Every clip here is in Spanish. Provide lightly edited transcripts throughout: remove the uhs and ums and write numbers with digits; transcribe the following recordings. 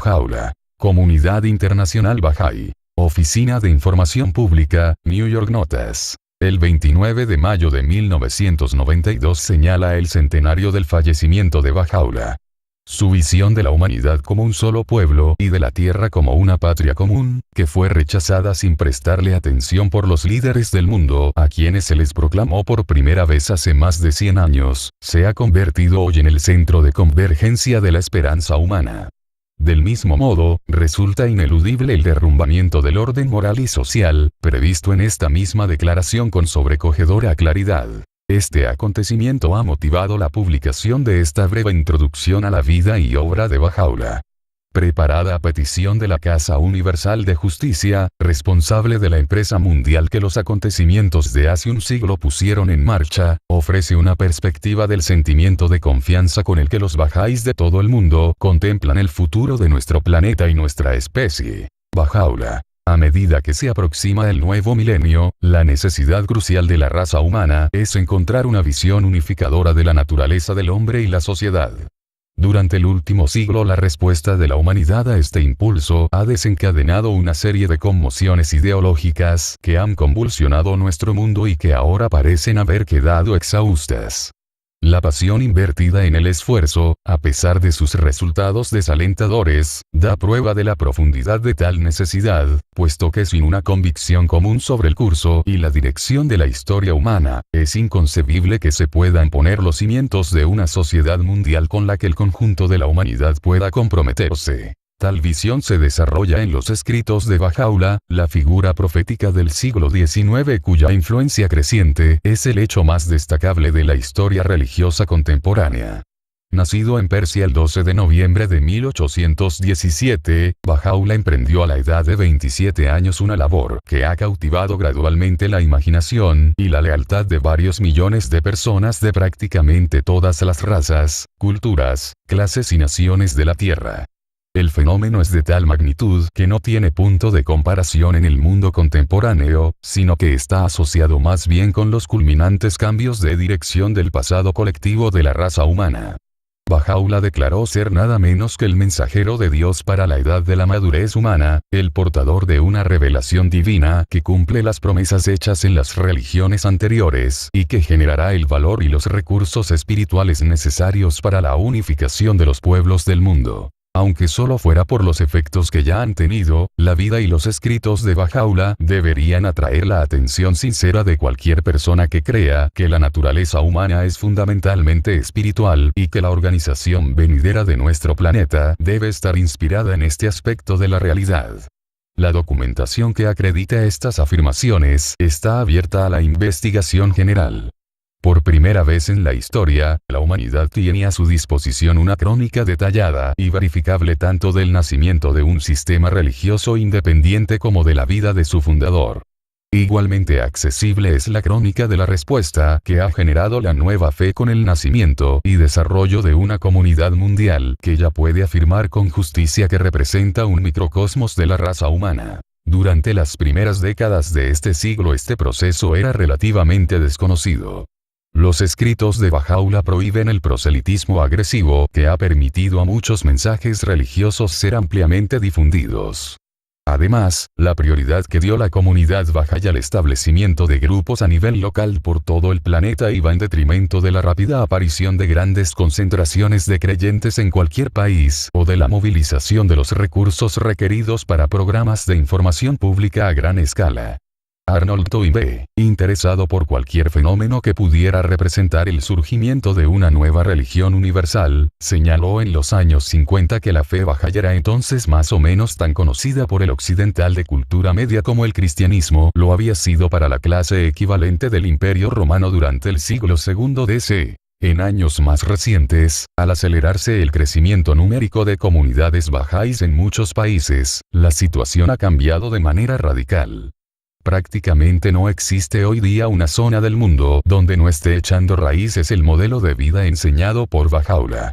Bajaula. Comunidad Internacional Bahá'í. Oficina de Información Pública, New York Notas. El 29 de mayo de 1992 señala el centenario del fallecimiento de Bajaula. Su visión de la humanidad como un solo pueblo y de la tierra como una patria común, que fue rechazada sin prestarle atención por los líderes del mundo a quienes se les proclamó por primera vez hace más de 100 años, se ha convertido hoy en el centro de convergencia de la esperanza humana. Del mismo modo, resulta ineludible el derrumbamiento del orden moral y social, previsto en esta misma declaración con sobrecogedora claridad. Este acontecimiento ha motivado la publicación de esta breve introducción a la vida y obra de Bajaula. Preparada a petición de la Casa Universal de Justicia, responsable de la empresa mundial que los acontecimientos de hace un siglo pusieron en marcha, ofrece una perspectiva del sentimiento de confianza con el que los bahá'ís de todo el mundo contemplan el futuro de nuestro planeta y nuestra especie. Bajaula. A medida que se aproxima el nuevo milenio, la necesidad crucial de la raza humana es encontrar una visión unificadora de la naturaleza del hombre y la sociedad. Durante el último siglo la respuesta de la humanidad a este impulso ha desencadenado una serie de conmociones ideológicas que han convulsionado nuestro mundo y que ahora parecen haber quedado exhaustas. La pasión invertida en el esfuerzo, a pesar de sus resultados desalentadores, da prueba de la profundidad de tal necesidad, puesto que sin una convicción común sobre el curso y la dirección de la historia humana, es inconcebible que se puedan poner los cimientos de una sociedad mundial con la que el conjunto de la humanidad pueda comprometerse. Tal visión se desarrolla en los escritos de Bajaula, la figura profética del siglo XIX cuya influencia creciente es el hecho más destacable de la historia religiosa contemporánea. Nacido en Persia el 12 de noviembre de 1817, Bajaula emprendió a la edad de 27 años una labor que ha cautivado gradualmente la imaginación y la lealtad de varios millones de personas de prácticamente todas las razas, culturas, clases y naciones de la Tierra. El fenómeno es de tal magnitud que no tiene punto de comparación en el mundo contemporáneo, sino que está asociado más bien con los culminantes cambios de dirección del pasado colectivo de la raza humana. Bajaula declaró ser nada menos que el mensajero de Dios para la edad de la madurez humana, el portador de una revelación divina que cumple las promesas hechas en las religiones anteriores y que generará el valor y los recursos espirituales necesarios para la unificación de los pueblos del mundo. Aunque solo fuera por los efectos que ya han tenido, la vida y los escritos de Bajaula deberían atraer la atención sincera de cualquier persona que crea que la naturaleza humana es fundamentalmente espiritual y que la organización venidera de nuestro planeta debe estar inspirada en este aspecto de la realidad. La documentación que acredita estas afirmaciones está abierta a la investigación general. Por primera vez en la historia, la humanidad tiene a su disposición una crónica detallada y verificable tanto del nacimiento de un sistema religioso independiente como de la vida de su fundador. Igualmente accesible es la crónica de la respuesta que ha generado la nueva fe con el nacimiento y desarrollo de una comunidad mundial que ya puede afirmar con justicia que representa un microcosmos de la raza humana. Durante las primeras décadas de este siglo este proceso era relativamente desconocido. Los escritos de Bajaula prohíben el proselitismo agresivo que ha permitido a muchos mensajes religiosos ser ampliamente difundidos. Además, la prioridad que dio la comunidad bahá'í al establecimiento de grupos a nivel local por todo el planeta iba en detrimento de la rápida aparición de grandes concentraciones de creyentes en cualquier país o de la movilización de los recursos requeridos para programas de información pública a gran escala. Arnold Toynbee, interesado por cualquier fenómeno que pudiera representar el surgimiento de una nueva religión universal, señaló en los años 50 que la fe bahá'í era entonces más o menos tan conocida por el occidental de cultura media como el cristianismo lo había sido para la clase equivalente del Imperio Romano durante el siglo II d.C. En años más recientes, al acelerarse el crecimiento numérico de comunidades bahá'ís en muchos países, la situación ha cambiado de manera radical. Prácticamente no existe hoy día una zona del mundo donde no esté echando raíces el modelo de vida enseñado por Bajaula.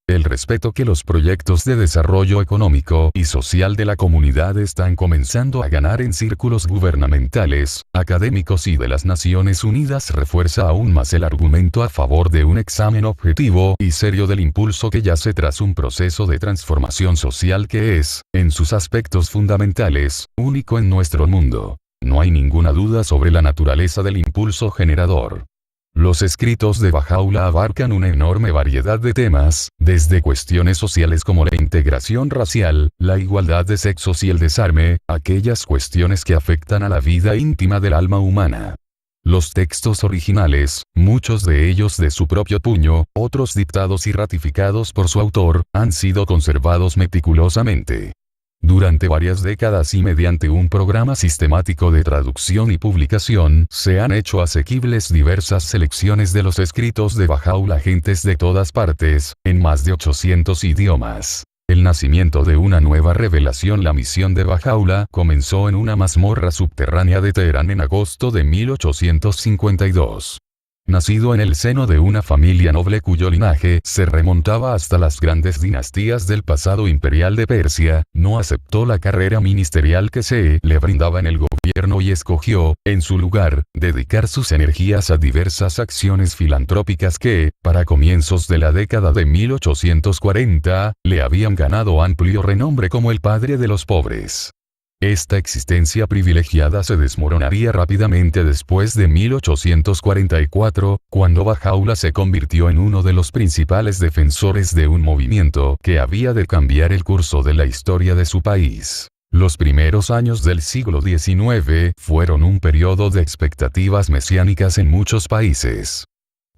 El respeto que los proyectos de desarrollo económico y social de la comunidad están comenzando a ganar en círculos gubernamentales, académicos y de las Naciones Unidas refuerza aún más el argumento a favor de un examen objetivo y serio del impulso que yace tras un proceso de transformación social que es, en sus aspectos fundamentales, único en nuestro mundo. No hay ninguna duda sobre la naturaleza del impulso generador. Los escritos de Baha'u'lláh abarcan una enorme variedad de temas, desde cuestiones sociales como la integración racial, la igualdad de sexos y el desarme, aquellas cuestiones que afectan a la vida íntima del alma humana. Los textos originales, muchos de ellos de su propio puño, otros dictados y ratificados por su autor, han sido conservados meticulosamente. Durante varias décadas y mediante un programa sistemático de traducción y publicación, se han hecho asequibles diversas selecciones de los escritos de Baha'u'lláh a gentes de todas partes, en más de 800 idiomas. El nacimiento de una nueva revelación. La misión de Baha'u'lláh comenzó en una mazmorra subterránea de Teherán en agosto de 1852. Nacido en el seno de una familia noble cuyo linaje se remontaba hasta las grandes dinastías del pasado imperial de Persia, no aceptó la carrera ministerial que se le brindaba en el gobierno y escogió, en su lugar, dedicar sus energías a diversas acciones filantrópicas que, para comienzos de la década de 1840, le habían ganado amplio renombre como el padre de los pobres. Esta existencia privilegiada se desmoronaría rápidamente después de 1844, cuando Baha'u'lláh se convirtió en uno de los principales defensores de un movimiento que había de cambiar el curso de la historia de su país. Los primeros años del siglo XIX fueron un periodo de expectativas mesiánicas en muchos países.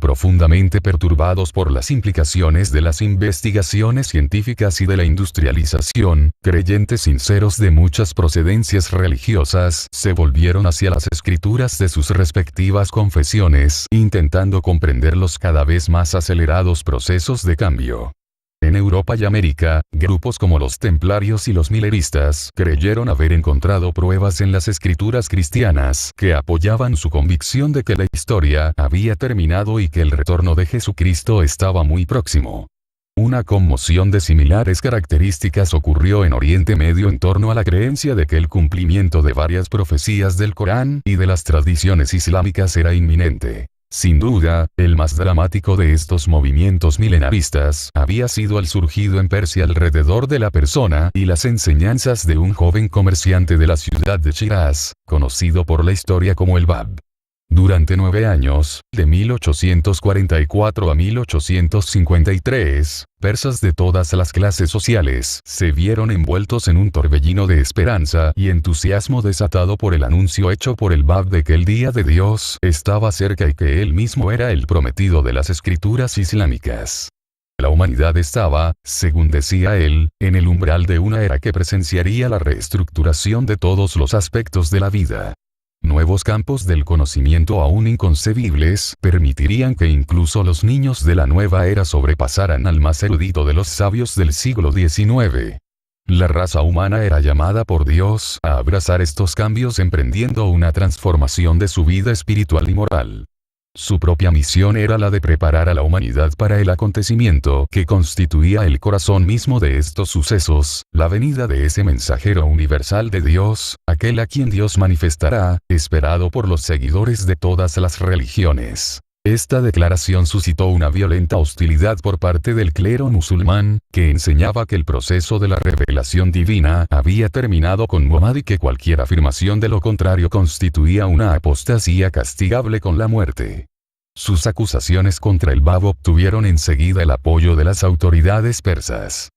Profundamente perturbados por las implicaciones de las investigaciones científicas y de la industrialización, creyentes sinceros de muchas procedencias religiosas se volvieron hacia las escrituras de sus respectivas confesiones, intentando comprender los cada vez más acelerados procesos de cambio. En Europa y América, grupos como los templarios y los mileristas creyeron haber encontrado pruebas en las escrituras cristianas que apoyaban su convicción de que la historia había terminado y que el retorno de Jesucristo estaba muy próximo. Una conmoción de similares características ocurrió en Oriente Medio en torno a la creencia de que el cumplimiento de varias profecías del Corán y de las tradiciones islámicas era inminente. Sin duda, el más dramático de estos movimientos milenaristas había sido el surgido en Persia alrededor de la persona y las enseñanzas de un joven comerciante de la ciudad de Shiraz, conocido por la historia como el Bab. Durante 9 años, de 1844 a 1853, persas de todas las clases sociales se vieron envueltos en un torbellino de esperanza y entusiasmo desatado por el anuncio hecho por el Bab de que el día de Dios estaba cerca y que él mismo era el prometido de las escrituras islámicas. La humanidad estaba, según decía él, en el umbral de una era que presenciaría la reestructuración de todos los aspectos de la vida. Nuevos campos del conocimiento aún inconcebibles permitirían que incluso los niños de la nueva era sobrepasaran al más erudito de los sabios del siglo XIX. La raza humana era llamada por Dios a abrazar estos cambios emprendiendo una transformación de su vida espiritual y moral. Su propia misión era la de preparar a la humanidad para el acontecimiento que constituía el corazón mismo de estos sucesos, la venida de ese mensajero universal de Dios, aquel a quien Dios manifestará, esperado por los seguidores de todas las religiones. Esta declaración suscitó una violenta hostilidad por parte del clero musulmán, que enseñaba que el proceso de la revelación divina había terminado con Muhammad y que cualquier afirmación de lo contrario constituía una apostasía castigable con la muerte. Sus acusaciones contra el Bab obtuvieron enseguida el apoyo de las autoridades persas.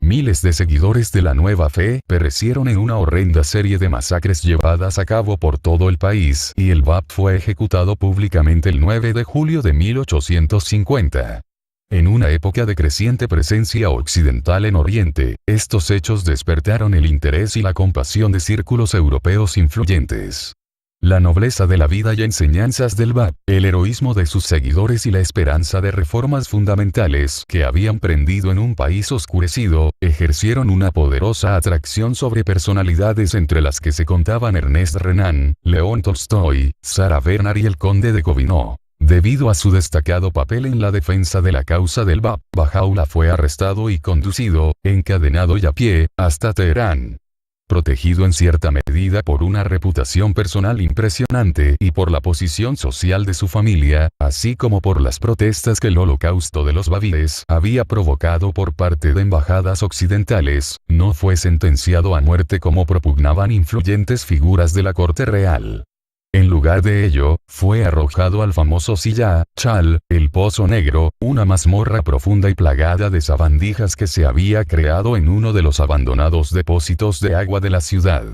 Miles de seguidores de la nueva fe perecieron en una horrenda serie de masacres llevadas a cabo por todo el país y el Bab fue ejecutado públicamente el 9 de julio de 1850. En una época de creciente presencia occidental en Oriente, estos hechos despertaron el interés y la compasión de círculos europeos influyentes. La nobleza de la vida y enseñanzas del Bab, el heroísmo de sus seguidores y la esperanza de reformas fundamentales que habían prendido en un país oscurecido, ejercieron una poderosa atracción sobre personalidades entre las que se contaban Ernest Renan, León Tolstoy, Sarah Bernhardt y el conde de Gobineau. Debido a su destacado papel en la defensa de la causa del Bab, Bahá'u'lláh fue arrestado y conducido, encadenado y a pie, hasta Teherán. Protegido en cierta medida por una reputación personal impresionante y por la posición social de su familia, así como por las protestas que el holocausto de los babíes había provocado por parte de embajadas occidentales, no fue sentenciado a muerte como propugnaban influyentes figuras de la corte real. En lugar de ello, fue arrojado al famoso Silla Chal, el Pozo Negro, una mazmorra profunda y plagada de sabandijas que se había creado en uno de los abandonados depósitos de agua de la ciudad.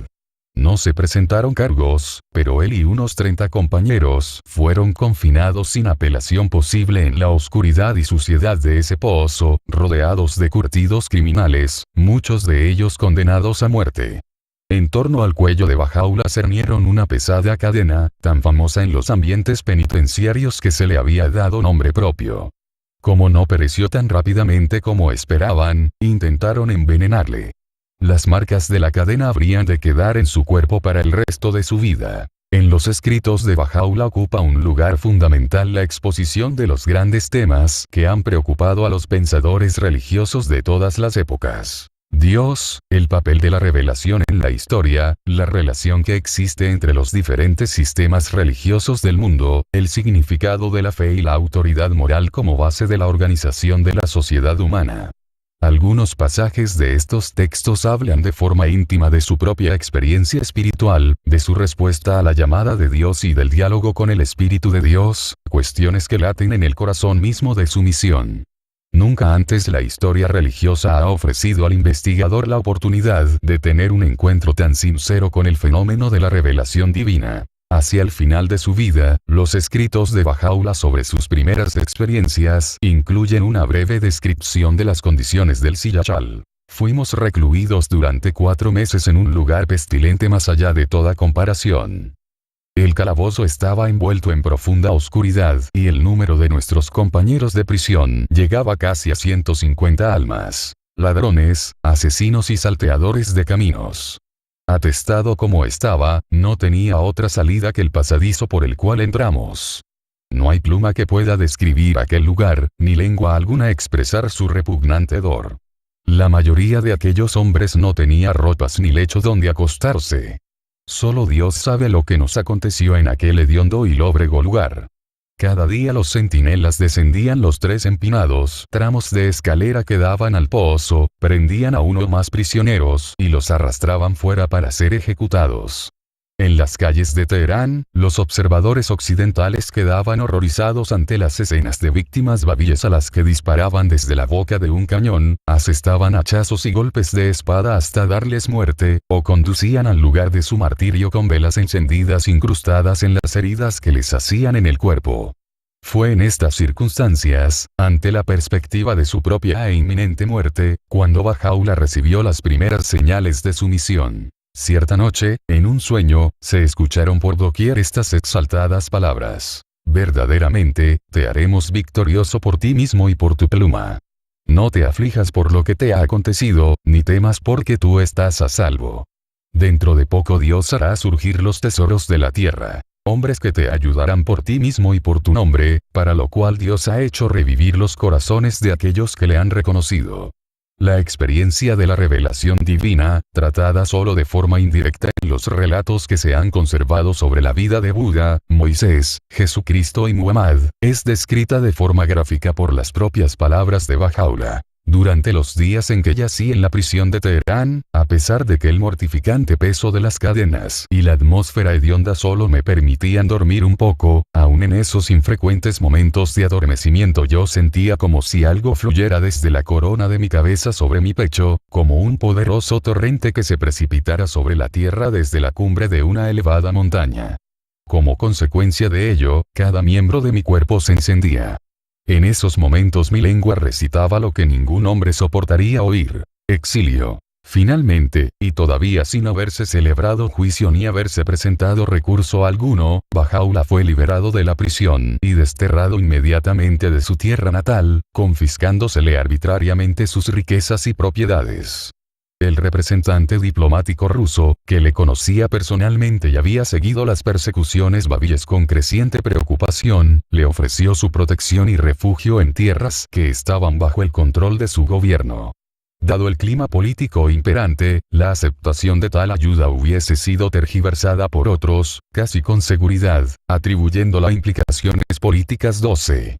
No se presentaron cargos, pero él y unos 30 compañeros fueron confinados sin apelación posible en la oscuridad y suciedad de ese pozo, rodeados de curtidos criminales, muchos de ellos condenados a muerte. En torno al cuello de Bahá'u'lláh cernieron una pesada cadena, tan famosa en los ambientes penitenciarios que se le había dado nombre propio. Como no pereció tan rápidamente como esperaban, intentaron envenenarle. Las marcas de la cadena habrían de quedar en su cuerpo para el resto de su vida. En los escritos de Bahá'u'lláh ocupa un lugar fundamental la exposición de los grandes temas que han preocupado a los pensadores religiosos de todas las épocas. Dios, el papel de la revelación en la historia, la relación que existe entre los diferentes sistemas religiosos del mundo, el significado de la fe y la autoridad moral como base de la organización de la sociedad humana. Algunos pasajes de estos textos hablan de forma íntima de su propia experiencia espiritual, de su respuesta a la llamada de Dios y del diálogo con el Espíritu de Dios, cuestiones que laten en el corazón mismo de su misión. Nunca antes la historia religiosa ha ofrecido al investigador la oportunidad de tener un encuentro tan sincero con el fenómeno de la revelación divina. Hacia el final de su vida, los escritos de Bahá'u'lláh sobre sus primeras experiencias incluyen una breve descripción de las condiciones del Silla Chal. Fuimos recluidos durante 4 meses en un lugar pestilente más allá de toda comparación. El calabozo estaba envuelto en profunda oscuridad y el número de nuestros compañeros de prisión llegaba casi a 150 almas. Ladrones, asesinos y salteadores de caminos. Atestado como estaba, no tenía otra salida que el pasadizo por el cual entramos. No hay pluma que pueda describir aquel lugar, ni lengua alguna expresar su repugnante hedor. La mayoría de aquellos hombres no tenía ropas ni lecho donde acostarse. Solo Dios sabe lo que nos aconteció en aquel hediondo y lóbrego lugar. Cada día los centinelas descendían los 3 empinados tramos de escalera que daban al pozo, prendían a uno o más prisioneros y los arrastraban fuera para ser ejecutados. En las calles de Teherán, los observadores occidentales quedaban horrorizados ante las escenas de víctimas babíes a las que disparaban desde la boca de un cañón, asestaban hachazos y golpes de espada hasta darles muerte, o conducían al lugar de su martirio con velas encendidas incrustadas en las heridas que les hacían en el cuerpo. Fue en estas circunstancias, ante la perspectiva de su propia e inminente muerte, cuando Bahá'u'lláh recibió las primeras señales de su misión. Cierta noche, en un sueño, se escucharon por doquier estas exaltadas palabras. Verdaderamente, te haremos victorioso por ti mismo y por tu pluma. No te aflijas por lo que te ha acontecido, ni temas porque tú estás a salvo. Dentro de poco Dios hará surgir los tesoros de la tierra. Hombres que te ayudarán por ti mismo y por tu nombre, para lo cual Dios ha hecho revivir los corazones de aquellos que le han reconocido. La experiencia de la revelación divina, tratada solo de forma indirecta en los relatos que se han conservado sobre la vida de Buda, Moisés, Jesucristo y Muhammad, es descrita de forma gráfica por las propias palabras de Bahá'u'lláh. Durante los días en que yací en la prisión de Teherán, a pesar de que el mortificante peso de las cadenas y la atmósfera hedionda solo me permitían dormir un poco, aun en esos infrecuentes momentos de adormecimiento yo sentía como si algo fluyera desde la corona de mi cabeza sobre mi pecho, como un poderoso torrente que se precipitara sobre la tierra desde la cumbre de una elevada montaña. Como consecuencia de ello, cada miembro de mi cuerpo se encendía. En esos momentos mi lengua recitaba lo que ningún hombre soportaría oír: exilio. Finalmente, y todavía sin haberse celebrado juicio ni haberse presentado recurso alguno, Bahá'u'lláh fue liberado de la prisión y desterrado inmediatamente de su tierra natal, confiscándosele arbitrariamente sus riquezas y propiedades. el representante diplomático ruso, que le conocía personalmente y había seguido las persecuciones babilles con creciente preocupación, le ofreció su protección y refugio en tierras que estaban bajo el control de su gobierno. Dado el clima político imperante, la aceptación de tal ayuda hubiese sido tergiversada por otros, casi con seguridad, atribuyéndola a implicaciones políticas. 12.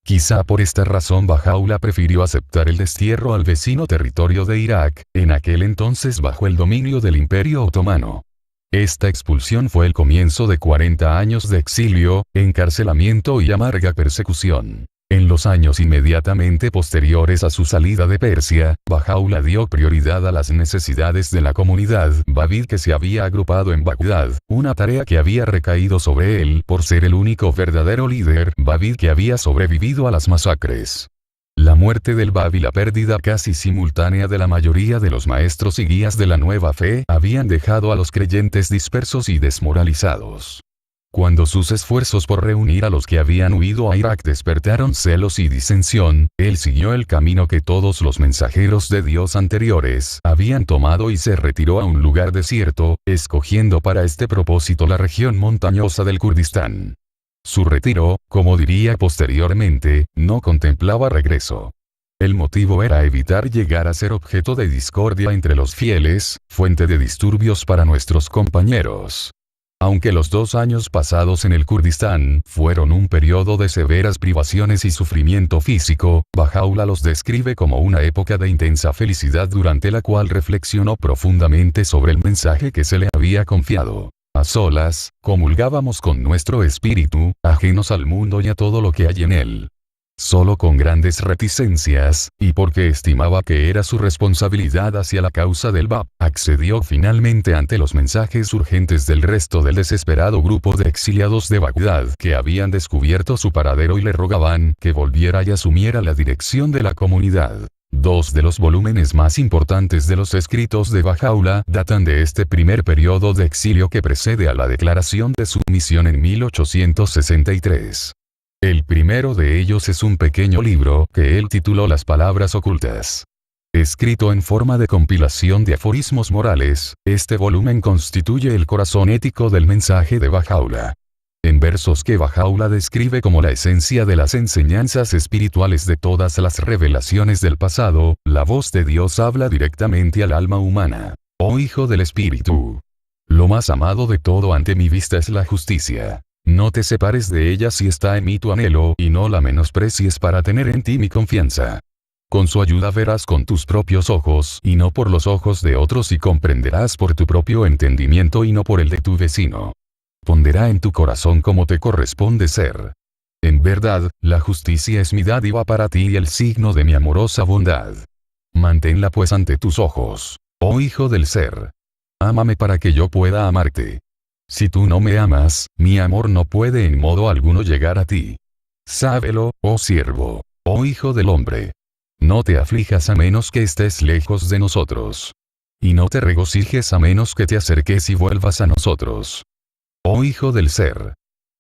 Quizá por esta razón Bahá'u'lláh prefirió aceptar el destierro al vecino territorio de Irak, en aquel entonces bajo el dominio del Imperio Otomano. Esta expulsión fue el comienzo de 40 años de exilio, encarcelamiento y amarga persecución. En los años inmediatamente posteriores a su salida de Persia, Bahá'u'lláh dio prioridad a las necesidades de la comunidad Babí que se había agrupado en Bagdad, una tarea que había recaído sobre él por ser el único verdadero líder Babí que había sobrevivido a las masacres. La muerte del Bab y la pérdida casi simultánea de la mayoría de los maestros y guías de la nueva fe habían dejado a los creyentes dispersos y desmoralizados. Cuando sus esfuerzos por reunir a los que habían huido a Irak despertaron celos y disensión, él siguió el camino que todos los mensajeros de Dios anteriores habían tomado y se retiró a un lugar desierto, escogiendo para este propósito la región montañosa del Kurdistán. Su retiro, como diría posteriormente, no contemplaba regreso. El motivo era evitar llegar a ser objeto de discordia entre los fieles, fuente de disturbios para nuestros compañeros. Aunque los 2 años pasados en el Kurdistán fueron un periodo de severas privaciones y sufrimiento físico, Bahá'u'lláh los describe como una época de intensa felicidad durante la cual reflexionó profundamente sobre el mensaje que se le había confiado. A solas, comulgábamos con nuestro espíritu, ajenos al mundo y a todo lo que hay en él. Solo con grandes reticencias, y porque estimaba que era su responsabilidad hacia la causa del Bab, accedió finalmente ante los mensajes urgentes del resto del desesperado grupo de exiliados de Bagdad que habían descubierto su paradero y le rogaban que volviera y asumiera la dirección de la comunidad. 2 de los volúmenes más importantes de los escritos de Bahá'u'lláh datan de este primer periodo de exilio que precede a la declaración de su misión en 1863. El primero de ellos es un pequeño libro que él tituló Las Palabras Ocultas. Escrito en forma de compilación de aforismos morales, este volumen constituye el corazón ético del mensaje de Bahá'u'lláh. En versos que Bahá'u'lláh describe como la esencia de las enseñanzas espirituales de todas las revelaciones del pasado, la voz de Dios habla directamente al alma humana. Oh hijo del espíritu. Lo más amado de todo ante mi vista es la justicia. No te separes de ella si está en mí tu anhelo y no la menosprecies para tener en ti mi confianza. Con su ayuda verás con tus propios ojos y no por los ojos de otros y comprenderás por tu propio entendimiento y no por el de tu vecino. Pondrá en tu corazón como te corresponde ser. En verdad, la justicia es mi dádiva para ti y el signo de mi amorosa bondad. Manténla pues ante tus ojos, oh hijo del ser. Ámame para que yo pueda amarte. Si tú no me amas, mi amor no puede en modo alguno llegar a ti. Sábelo, oh siervo, oh hijo del hombre. No te aflijas a menos que estés lejos de nosotros. Y no te regocijes a menos que te acerques y vuelvas a nosotros. Oh hijo del ser.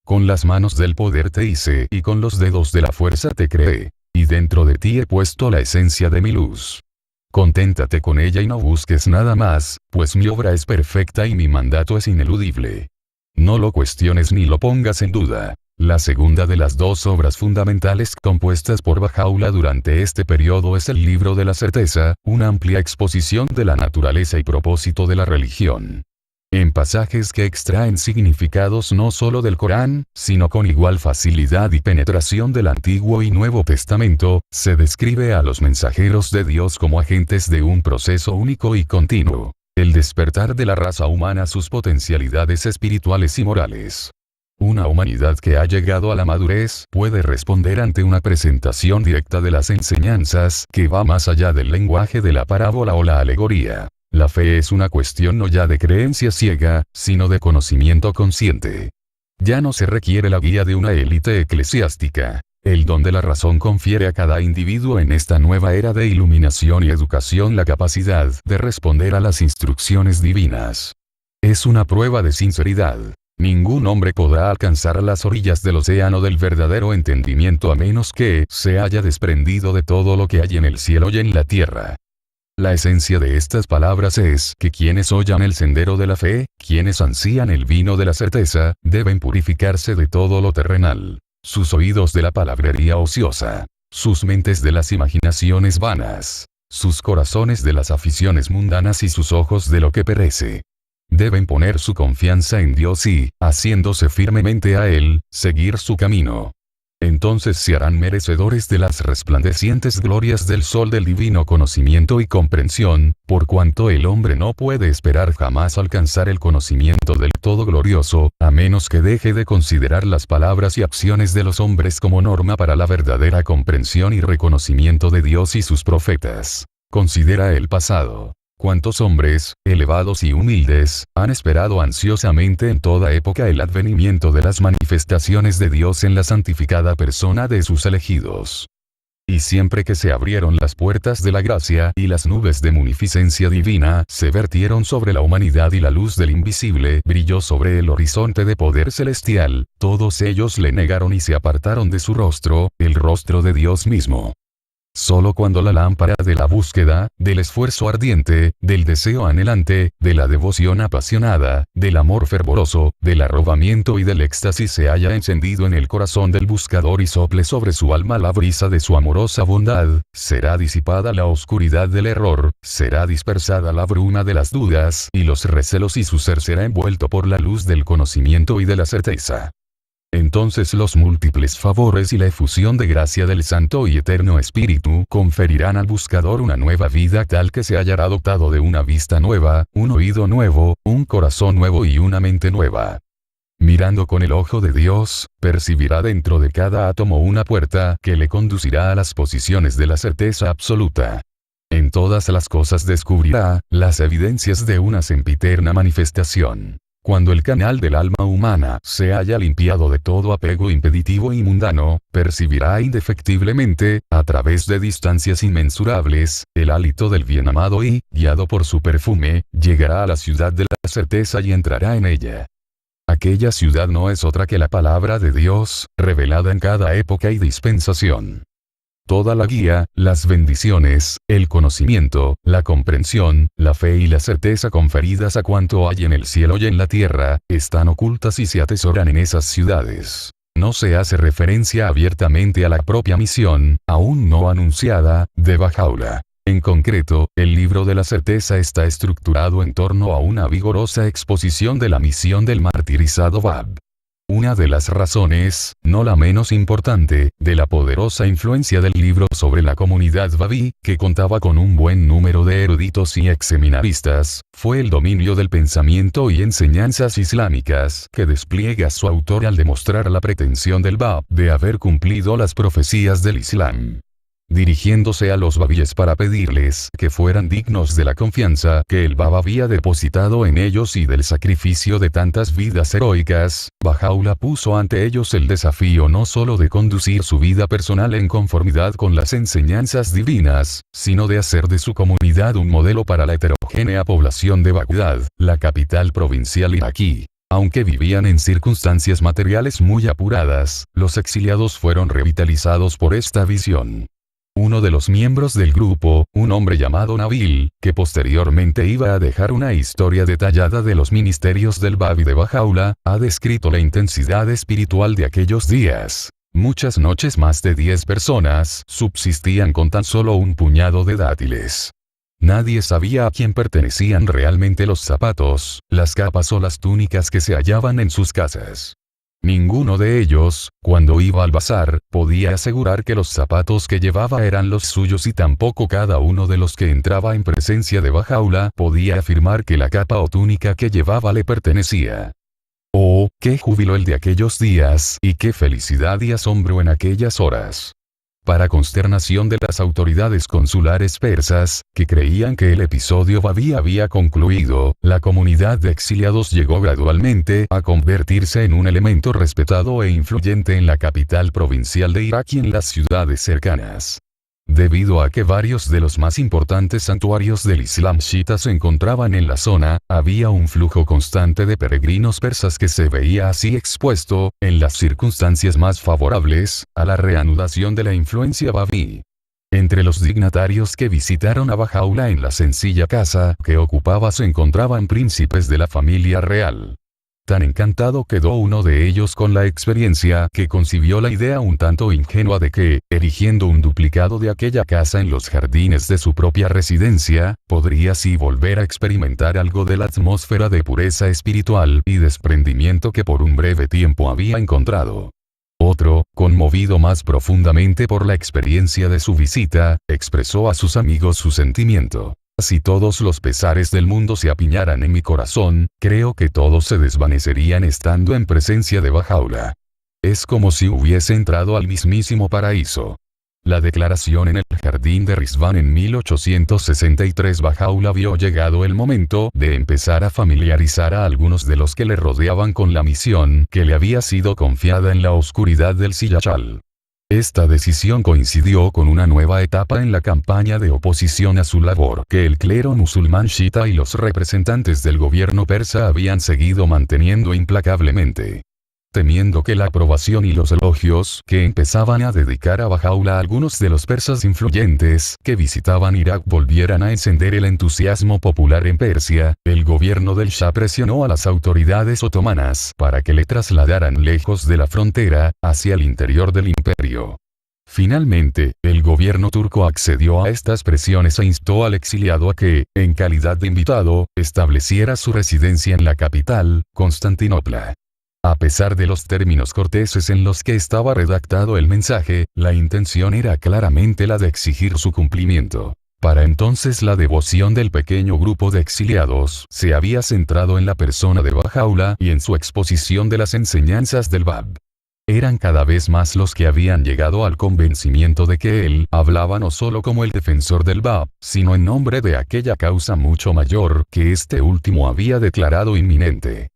Con las manos del poder te hice y con los dedos de la fuerza te creé, y dentro de ti he puesto la esencia de mi luz. Conténtate con ella y no busques nada más, pues mi obra es perfecta y mi mandato es ineludible. No lo cuestiones ni lo pongas en duda. La segunda de las 2 obras fundamentales compuestas por Bahá'u'lláh durante este periodo es el Libro de la Certeza, una amplia exposición de la naturaleza y propósito de la religión. En pasajes que extraen significados no solo del Corán, sino con igual facilidad y penetración del Antiguo y Nuevo Testamento, se describe a los mensajeros de Dios como agentes de un proceso único y continuo, el despertar de la raza humana a sus potencialidades espirituales y morales. Una humanidad que ha llegado a la madurez puede responder ante una presentación directa de las enseñanzas que va más allá del lenguaje de la parábola o la alegoría. La fe es una cuestión no ya de creencia ciega, sino de conocimiento consciente. Ya no se requiere la guía de una élite eclesiástica. El don de la razón confiere a cada individuo en esta nueva era de iluminación y educación la capacidad de responder a las instrucciones divinas. Es una prueba de sinceridad. Ningún hombre podrá alcanzar las orillas del océano del verdadero entendimiento a menos que se haya desprendido de todo lo que hay en el cielo y en la tierra. La esencia de estas palabras es que quienes oyan el sendero de la fe, quienes ansían el vino de la certeza, deben purificarse de todo lo terrenal. Sus oídos de la palabrería ociosa. Sus mentes de las imaginaciones vanas. Sus corazones de las aficiones mundanas y sus ojos de lo que perece. Deben poner su confianza en Dios y, haciéndose firmemente a Él, seguir su camino. Entonces se harán merecedores de las resplandecientes glorias del sol del divino conocimiento y comprensión, por cuanto el hombre no puede esperar jamás alcanzar el conocimiento del todo glorioso, a menos que deje de considerar las palabras y acciones de los hombres como norma para la verdadera comprensión y reconocimiento de Dios y sus profetas. Considera el pasado. Cuántos hombres, elevados y humildes, han esperado ansiosamente en toda época el advenimiento de las manifestaciones de Dios en la santificada persona de sus elegidos. Y siempre que se abrieron las puertas de la gracia y las nubes de munificencia divina se vertieron sobre la humanidad y la luz del invisible brilló sobre el horizonte de poder celestial, todos ellos le negaron y se apartaron de su rostro, el rostro de Dios mismo. Solo cuando la lámpara de la búsqueda, del esfuerzo ardiente, del deseo anhelante, de la devoción apasionada, del amor fervoroso, del arrobamiento y del éxtasis se haya encendido en el corazón del buscador y sople sobre su alma la brisa de su amorosa bondad, será disipada la oscuridad del error, será dispersada la bruma de las dudas y los recelos y su ser será envuelto por la luz del conocimiento y de la certeza. Entonces los múltiples favores y la efusión de gracia del Santo y Eterno Espíritu conferirán al buscador una nueva vida tal que se hallará dotado de una vista nueva, un oído nuevo, un corazón nuevo y una mente nueva. Mirando con el ojo de Dios, percibirá dentro de cada átomo una puerta que le conducirá a las posiciones de la certeza absoluta. En todas las cosas descubrirá las evidencias de una sempiterna manifestación. Cuando el canal del alma humana se haya limpiado de todo apego impeditivo y mundano, percibirá indefectiblemente, a través de distancias inmensurables, el hálito del bien amado y, guiado por su perfume, llegará a la ciudad de la certeza y entrará en ella. Aquella ciudad no es otra que la palabra de Dios, revelada en cada época y dispensación. Toda la guía, las bendiciones, el conocimiento, la comprensión, la fe y la certeza conferidas a cuanto hay en el cielo y en la tierra, están ocultas y se atesoran en esas ciudades. No se hace referencia abiertamente a la propia misión, aún no anunciada, de Bahá'u'lláh. En concreto, el libro de la certeza está estructurado en torno a una vigorosa exposición de la misión del martirizado Bab. Una de las razones, no la menos importante, de la poderosa influencia del libro sobre la comunidad Babí, que contaba con un buen número de eruditos y exseminaristas, fue el dominio del pensamiento y enseñanzas islámicas que despliega su autor al demostrar la pretensión del Bab de haber cumplido las profecías del Islam. Dirigiéndose a los babíes para pedirles que fueran dignos de la confianza que el Bab había depositado en ellos y del sacrificio de tantas vidas heroicas, Bahá'u'lláh puso ante ellos el desafío no solo de conducir su vida personal en conformidad con las enseñanzas divinas, sino de hacer de su comunidad un modelo para la heterogénea población de Bagdad, la capital provincial iraquí. Aunque vivían en circunstancias materiales muy apuradas, los exiliados fueron revitalizados por esta visión. Uno de los miembros del grupo, un hombre llamado Nabil, que posteriormente iba a dejar una historia detallada de los ministerios del Bab y de Bahá'u'lláh, ha descrito la intensidad espiritual de aquellos días. Muchas noches más de 10 personas subsistían con tan solo un puñado de dátiles. Nadie sabía a quién pertenecían realmente los zapatos, las capas o las túnicas que se hallaban en sus casas. Ninguno de ellos, cuando iba al bazar, podía asegurar que los zapatos que llevaba eran los suyos y tampoco cada uno de los que entraba en presencia de Bahá'u'lláh podía afirmar que la capa o túnica que llevaba le pertenecía. ¡Oh, qué júbilo el de aquellos días y qué felicidad y asombro en aquellas horas! Para consternación de las autoridades consulares persas, que creían que el episodio Babí había concluido, la comunidad de exiliados llegó gradualmente a convertirse en un elemento respetado e influyente en la capital provincial de Irak y en las ciudades cercanas. Debido a que varios de los más importantes santuarios del Islam chiita se encontraban en la zona, había un flujo constante de peregrinos persas que se veía así expuesto, en las circunstancias más favorables, a la reanudación de la influencia babí. Entre los dignatarios que visitaron a Bahá'u'lláh en la sencilla casa que ocupaba se encontraban príncipes de la familia real. Tan encantado quedó uno de ellos con la experiencia que concibió la idea un tanto ingenua de que, erigiendo un duplicado de aquella casa en los jardines de su propia residencia, podría así volver a experimentar algo de la atmósfera de pureza espiritual y desprendimiento que por un breve tiempo había encontrado. Otro, conmovido más profundamente por la experiencia de su visita, expresó a sus amigos su sentimiento. Si todos los pesares del mundo se apiñaran en mi corazón, creo que todos se desvanecerían estando en presencia de Bahá'u'lláh. Es como si hubiese entrado al mismísimo paraíso. La declaración en el jardín de Rizván en 1863. Bahá'u'lláh vio llegado el momento de empezar a familiarizar a algunos de los que le rodeaban con la misión que le había sido confiada en la oscuridad del Siyachal. Esta decisión coincidió con una nueva etapa en la campaña de oposición a su labor que el clero musulmán chiita y los representantes del gobierno persa habían seguido manteniendo implacablemente. Temiendo que la aprobación y los elogios que empezaban a dedicar a Bahá'u'lláh algunos de los persas influyentes que visitaban Irak volvieran a encender el entusiasmo popular en Persia, el gobierno del Shah presionó a las autoridades otomanas para que le trasladaran lejos de la frontera, hacia el interior del imperio. Finalmente, el gobierno turco accedió a estas presiones e instó al exiliado a que, en calidad de invitado, estableciera su residencia en la capital, Constantinopla. A pesar de los términos corteses en los que estaba redactado el mensaje, la intención era claramente la de exigir su cumplimiento. Para entonces la devoción del pequeño grupo de exiliados se había centrado en la persona de Bahá'u'lláh y en su exposición de las enseñanzas del Bab. Eran cada vez más los que habían llegado al convencimiento de que él hablaba no solo como el defensor del Bab, sino en nombre de aquella causa mucho mayor que este último había declarado inminente.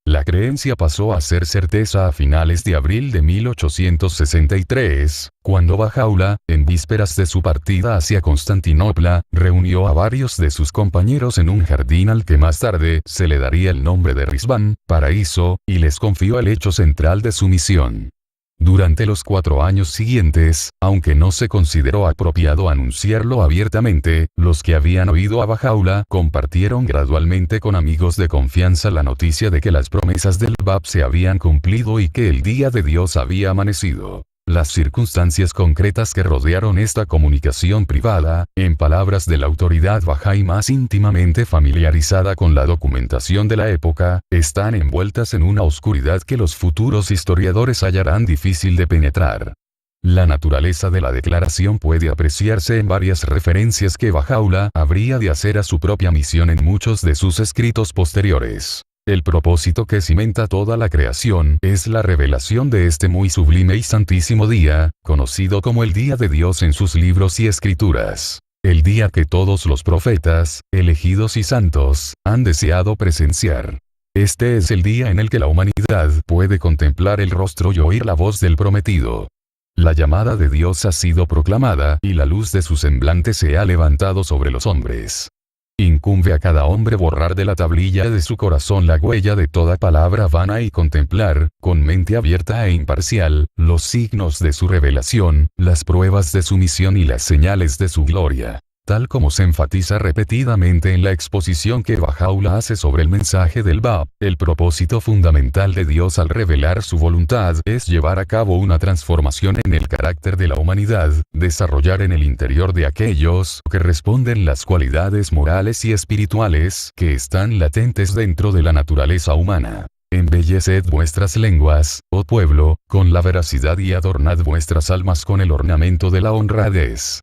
La creencia pasó a ser certeza a finales de abril de 1863, cuando Bahá'u'lláh, en vísperas de su partida hacia Constantinopla, reunió a varios de sus compañeros en un jardín al que más tarde se le daría el nombre de Rizván, paraíso, y les confió el hecho central de su misión. Durante los 4 años siguientes, aunque no se consideró apropiado anunciarlo abiertamente, los que habían oído a Bahá'u'lláh compartieron gradualmente con amigos de confianza la noticia de que las promesas del Bab se habían cumplido y que el día de Dios había amanecido. Las circunstancias concretas que rodearon esta comunicación privada, en palabras de la autoridad bahá'í más íntimamente familiarizada con la documentación de la época, están envueltas en una oscuridad que los futuros historiadores hallarán difícil de penetrar. La naturaleza de la declaración puede apreciarse en varias referencias que Bahá'u'lláh habría de hacer a su propia misión en muchos de sus escritos posteriores. El propósito que cimenta toda la creación es la revelación de este muy sublime y santísimo día, conocido como el Día de Dios en sus libros y escrituras. El día que todos los profetas, elegidos y santos, han deseado presenciar. Este es el día en el que la humanidad puede contemplar el rostro y oír la voz del prometido. La llamada de Dios ha sido proclamada y la luz de su semblante se ha levantado sobre los hombres. Incumbe a cada hombre borrar de la tablilla de su corazón la huella de toda palabra vana y contemplar, con mente abierta e imparcial, los signos de su revelación, las pruebas de su misión y las señales de su gloria. Tal como se enfatiza repetidamente en la exposición que Bahá'u'lláh hace sobre el mensaje del Bab, el propósito fundamental de Dios al revelar su voluntad es llevar a cabo una transformación en el carácter de la humanidad, desarrollar en el interior de aquellos que responden las cualidades morales y espirituales que están latentes dentro de la naturaleza humana. Embelleced vuestras lenguas, oh pueblo, con la veracidad y adornad vuestras almas con el ornamento de la honradez.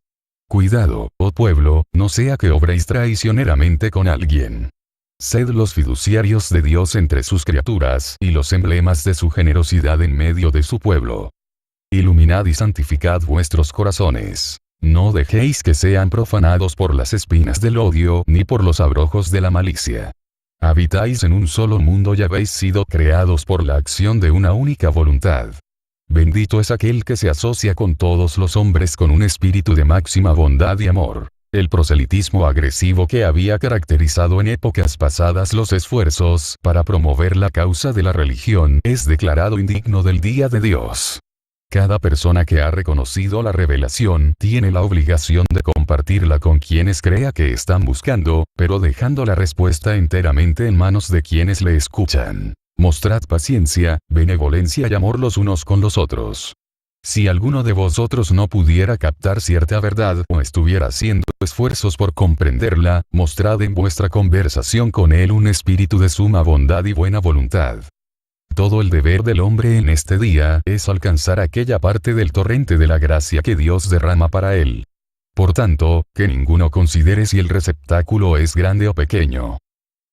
Cuidado, oh pueblo, no sea que obréis traicioneramente con alguien. Sed los fiduciarios de Dios entre sus criaturas y los emblemas de su generosidad en medio de su pueblo. Iluminad y santificad vuestros corazones. No dejéis que sean profanados por las espinas del odio ni por los abrojos de la malicia. Habitáis en un solo mundo y habéis sido creados por la acción de una única voluntad. Bendito es aquel que se asocia con todos los hombres con un espíritu de máxima bondad y amor. El proselitismo agresivo que había caracterizado en épocas pasadas los esfuerzos para promover la causa de la religión es declarado indigno del día de Dios. Cada persona que ha reconocido la revelación tiene la obligación de compartirla con quienes crea que están buscando, pero dejando la respuesta enteramente en manos de quienes le escuchan. Mostrad paciencia, benevolencia y amor los unos con los otros. Si alguno de vosotros no pudiera captar cierta verdad o estuviera haciendo esfuerzos por comprenderla, mostrad en vuestra conversación con él un espíritu de suma bondad y buena voluntad. Todo el deber del hombre en este día es alcanzar aquella parte del torrente de la gracia que Dios derrama para él. Por tanto, que ninguno considere si el receptáculo es grande o pequeño.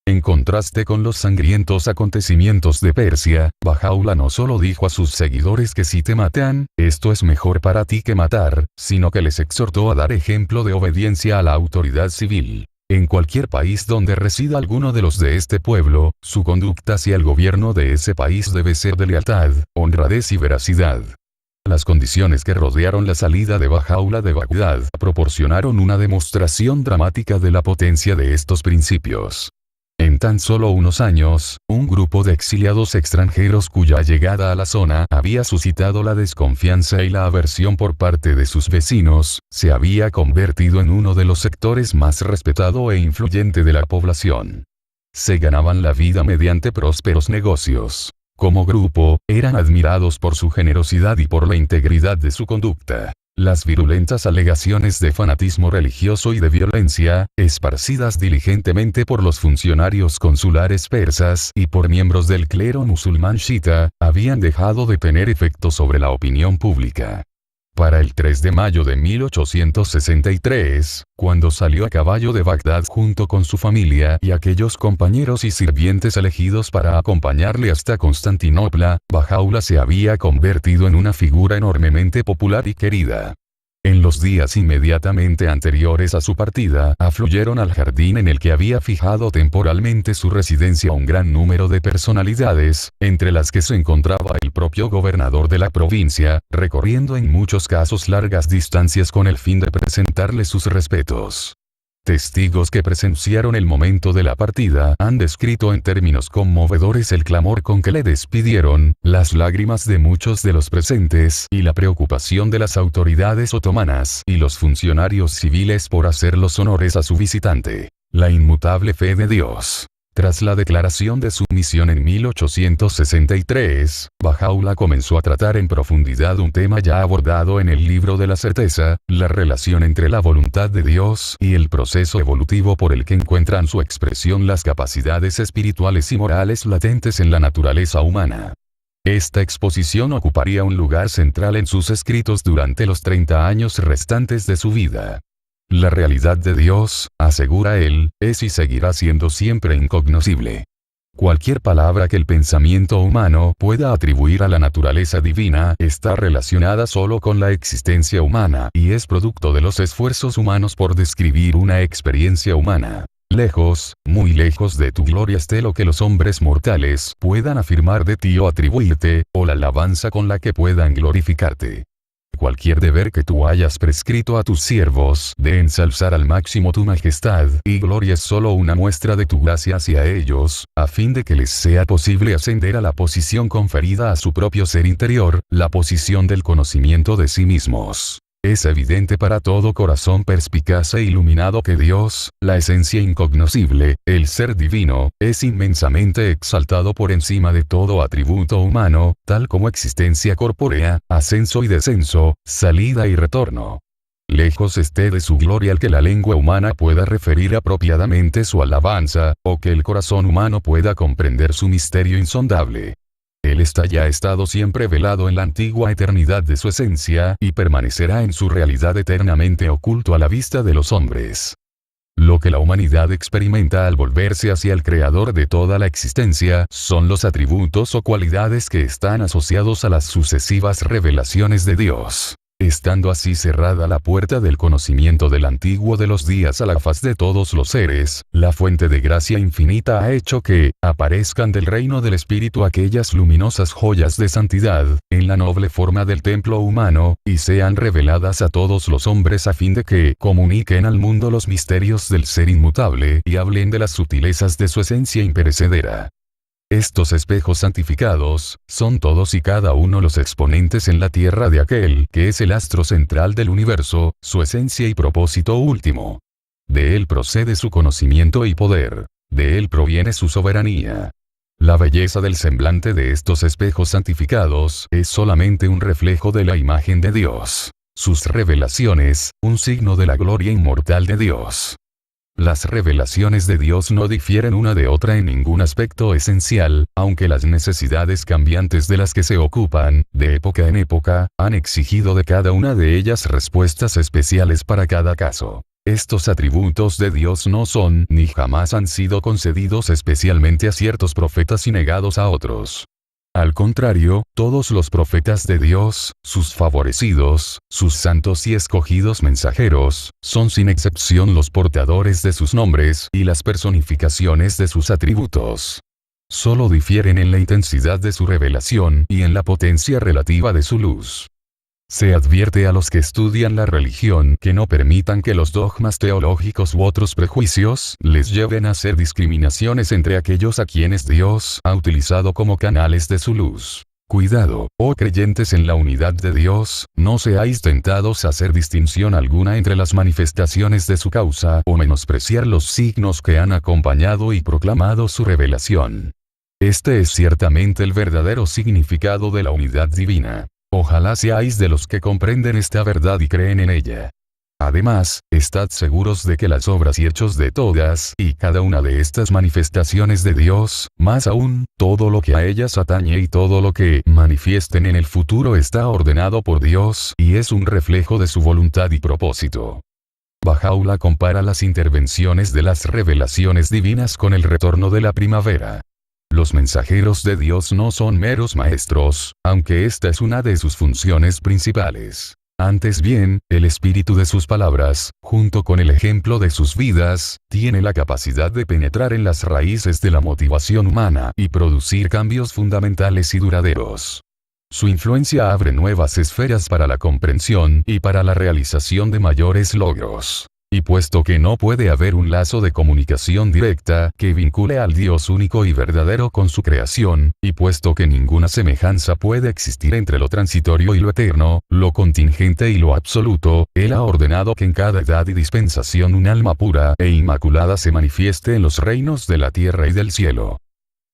En contraste con los sangrientos acontecimientos de Persia, Bahá'u'lláh no solo dijo a sus seguidores que si te matan, esto es mejor para ti que matar, sino que les exhortó a dar ejemplo de obediencia a la autoridad civil. En cualquier país donde resida alguno de los de este pueblo, su conducta hacia el gobierno de ese país debe ser de lealtad, honradez y veracidad. Las condiciones que rodearon la salida de Bahá'u'lláh de Bagdad proporcionaron una demostración dramática de la potencia de estos principios. En tan solo unos años, un grupo de exiliados extranjeros cuya llegada a la zona había suscitado la desconfianza y la aversión por parte de sus vecinos, se había convertido en uno de los sectores más respetado e influyente de la población. Se ganaban la vida mediante prósperos negocios. Como grupo, eran admirados por su generosidad y por la integridad de su conducta. Las virulentas alegaciones de fanatismo religioso y de violencia, esparcidas diligentemente por los funcionarios consulares persas y por miembros del clero musulmán chiita, habían dejado de tener efecto sobre la opinión pública. Para el 3 de mayo de 1863, cuando salió a caballo de Bagdad junto con su familia y aquellos compañeros y sirvientes elegidos para acompañarle hasta Constantinopla, Bahá'u'lláh se había convertido en una figura enormemente popular y querida. En los días inmediatamente anteriores a su partida, afluyeron al jardín en el que había fijado temporalmente su residencia un gran número de personalidades, entre las que se encontraba el propio gobernador de la provincia, recorriendo en muchos casos largas distancias con el fin de presentarle sus respetos. Testigos que presenciaron el momento de la partida han descrito en términos conmovedores el clamor con que le despidieron, las lágrimas de muchos de los presentes y la preocupación de las autoridades otomanas y los funcionarios civiles por hacer los honores a su visitante. La inmutable fe de Dios. Tras la declaración de su misión en 1863, Bahá'u'lláh comenzó a tratar en profundidad un tema ya abordado en el libro de la certeza, la relación entre la voluntad de Dios y el proceso evolutivo por el que encuentran su expresión las capacidades espirituales y morales latentes en la naturaleza humana. Esta exposición ocuparía un lugar central en sus escritos durante los 30 años restantes de su vida. La realidad de Dios, asegura él, es y seguirá siendo siempre incognoscible. Cualquier palabra que el pensamiento humano pueda atribuir a la naturaleza divina está relacionada solo con la existencia humana y es producto de los esfuerzos humanos por describir una experiencia humana. Lejos, muy lejos de tu gloria esté lo que los hombres mortales puedan afirmar de ti o atribuirte, o la alabanza con la que puedan glorificarte. Cualquier deber que tú hayas prescrito a tus siervos de ensalzar al máximo tu majestad y gloria es solo una muestra de tu gracia hacia ellos, a fin de que les sea posible ascender a la posición conferida a su propio ser interior, la posición del conocimiento de sí mismos. Es evidente para todo corazón perspicaz e iluminado que Dios, la esencia incognoscible, el ser divino, es inmensamente exaltado por encima de todo atributo humano, tal como existencia corpórea, ascenso y descenso, salida y retorno. Lejos esté de su gloria el que la lengua humana pueda referir apropiadamente su alabanza, o que el corazón humano pueda comprender su misterio insondable. Él ya ha estado siempre velado en la antigua eternidad de su esencia, y permanecerá en su realidad eternamente oculto a la vista de los hombres. Lo que la humanidad experimenta al volverse hacia el Creador de toda la existencia, son los atributos o cualidades que están asociados a las sucesivas revelaciones de Dios. Estando así cerrada la puerta del conocimiento del antiguo de los días a la faz de todos los seres, la fuente de gracia infinita ha hecho que aparezcan del reino del Espíritu aquellas luminosas joyas de santidad, en la noble forma del templo humano, y sean reveladas a todos los hombres a fin de que comuniquen al mundo los misterios del ser inmutable y hablen de las sutilezas de su esencia imperecedera. Estos espejos santificados, son todos y cada uno los exponentes en la tierra de aquel que es el astro central del universo, su esencia y propósito último. De él procede su conocimiento y poder. De él proviene su soberanía. La belleza del semblante de estos espejos santificados es solamente un reflejo de la imagen de Dios. Sus revelaciones, un signo de la gloria inmortal de Dios. Las revelaciones de Dios no difieren una de otra en ningún aspecto esencial, aunque las necesidades cambiantes de las que se ocupan, de época en época, han exigido de cada una de ellas respuestas especiales para cada caso. Estos atributos de Dios no son ni jamás han sido concedidos especialmente a ciertos profetas y negados a otros. Al contrario, todos los profetas de Dios, sus favorecidos, sus santos y escogidos mensajeros, son sin excepción los portadores de sus nombres y las personificaciones de sus atributos. Solo difieren en la intensidad de su revelación y en la potencia relativa de su luz. Se advierte a los que estudian la religión que no permitan que los dogmas teológicos u otros prejuicios les lleven a hacer discriminaciones entre aquellos a quienes Dios ha utilizado como canales de su luz. Cuidado, oh creyentes en la unidad de Dios, no seáis tentados a hacer distinción alguna entre las manifestaciones de su causa o menospreciar los signos que han acompañado y proclamado su revelación. Este es ciertamente el verdadero significado de la unidad divina. Ojalá seáis de los que comprenden esta verdad y creen en ella. Además, estad seguros de que las obras y hechos de todas y cada una de estas manifestaciones de Dios, más aún, todo lo que a ellas atañe y todo lo que manifiesten en el futuro está ordenado por Dios y es un reflejo de su voluntad y propósito. Bahá'u'lláh compara las intervenciones de las revelaciones divinas con el retorno de la primavera. Los mensajeros de Dios no son meros maestros, aunque esta es una de sus funciones principales. Antes bien, el espíritu de sus palabras, junto con el ejemplo de sus vidas, tiene la capacidad de penetrar en las raíces de la motivación humana y producir cambios fundamentales y duraderos. Su influencia abre nuevas esferas para la comprensión y para la realización de mayores logros. Y puesto que no puede haber un lazo de comunicación directa que vincule al Dios único y verdadero con su creación, y puesto que ninguna semejanza puede existir entre lo transitorio y lo eterno, lo contingente y lo absoluto, Él ha ordenado que en cada edad y dispensación un alma pura e inmaculada se manifieste en los reinos de la tierra y del cielo.